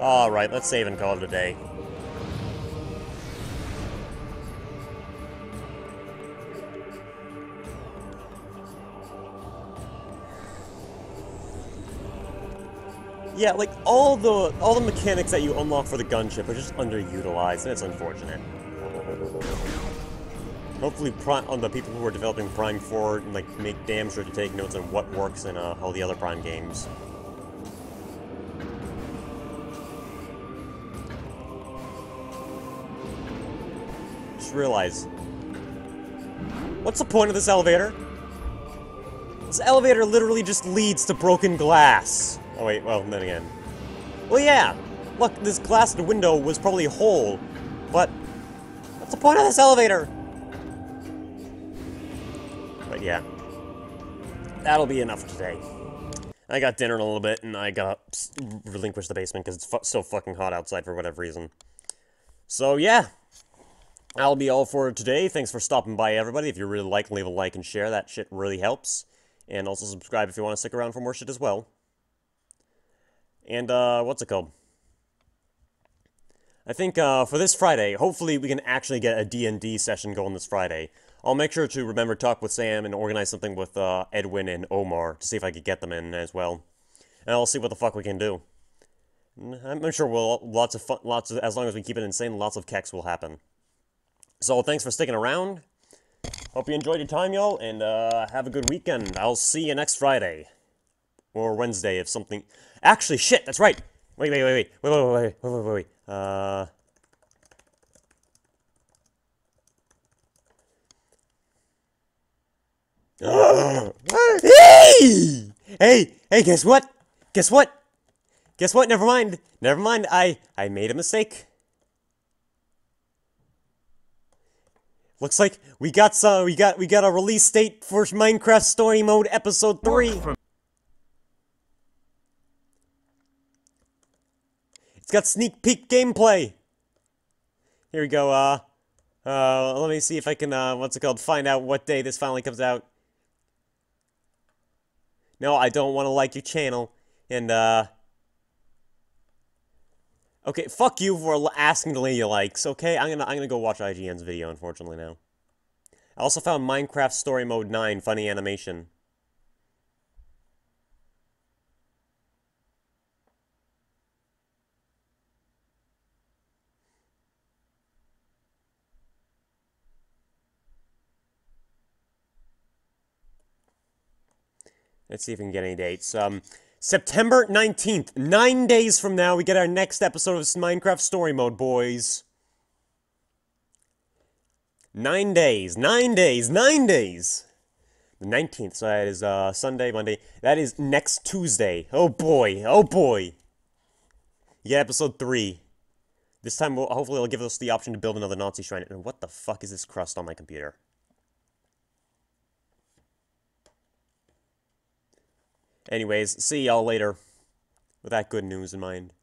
Alright, let's save and call it a day. Yeah, like, all the mechanics that you unlock for the gunship are just underutilized, and it's unfortunate. Hopefully, the people who are developing Prime 4, like, make damn sure to take notes on what works in all the other Prime games. Just realize, what's the point of this elevator? This elevator literally just leads to broken glass. Oh wait, well, then again. Well, yeah! Look, this glass in the window was probably a hole, but what's the point of this elevator? But yeah. That'll be enough for today. I got dinner in a little bit, and I gotta relinquish the basement because it's so fucking hot outside for whatever reason. So, yeah. That'll be all for today. Thanks for stopping by, everybody. If you really like, leave a like and share. That shit really helps. And also subscribe if you want to stick around for more shit as well. And, what's it called? I think, for this Friday, hopefully we can actually get a D&D session going this Friday. I'll make sure to remember to talk with Sam and organize something with, Edwin and Omar to see if I could get them in as well. And I'll see what the fuck we can do. I'm sure lots of fun, as long as we keep it insane, lots of keks will happen. So, thanks for sticking around. Hope you enjoyed your time, y'all, and, have a good weekend. I'll see you next Friday. Or Wednesday, if something... Actually, shit, that's right! Wait. Hey, guess what? Guess what? Never mind, I made a mistake. Looks like we got a release date for Minecraft Story Mode Episode 3. It's got sneak peek gameplay. Here we go, let me see if I can, find out what day this finally comes out. No, I don't want to like your channel, and, okay, fuck you for asking to leave your likes, okay? I'm gonna go watch IGN's video, unfortunately, now. I also found Minecraft Story Mode 9 funny animation. Let's see if we can get any dates. September 19th, 9 days from now, we get our next episode of Minecraft Story Mode, boys. 9 days. The 19th, so that is, Sunday, Monday. That is next Tuesday. Oh boy. You get episode 3. This time, hopefully it'll give us the option to build another Nazi shrine. And what the fuck is this crust on my computer? Anyways, see y'all later. With that good news in mind.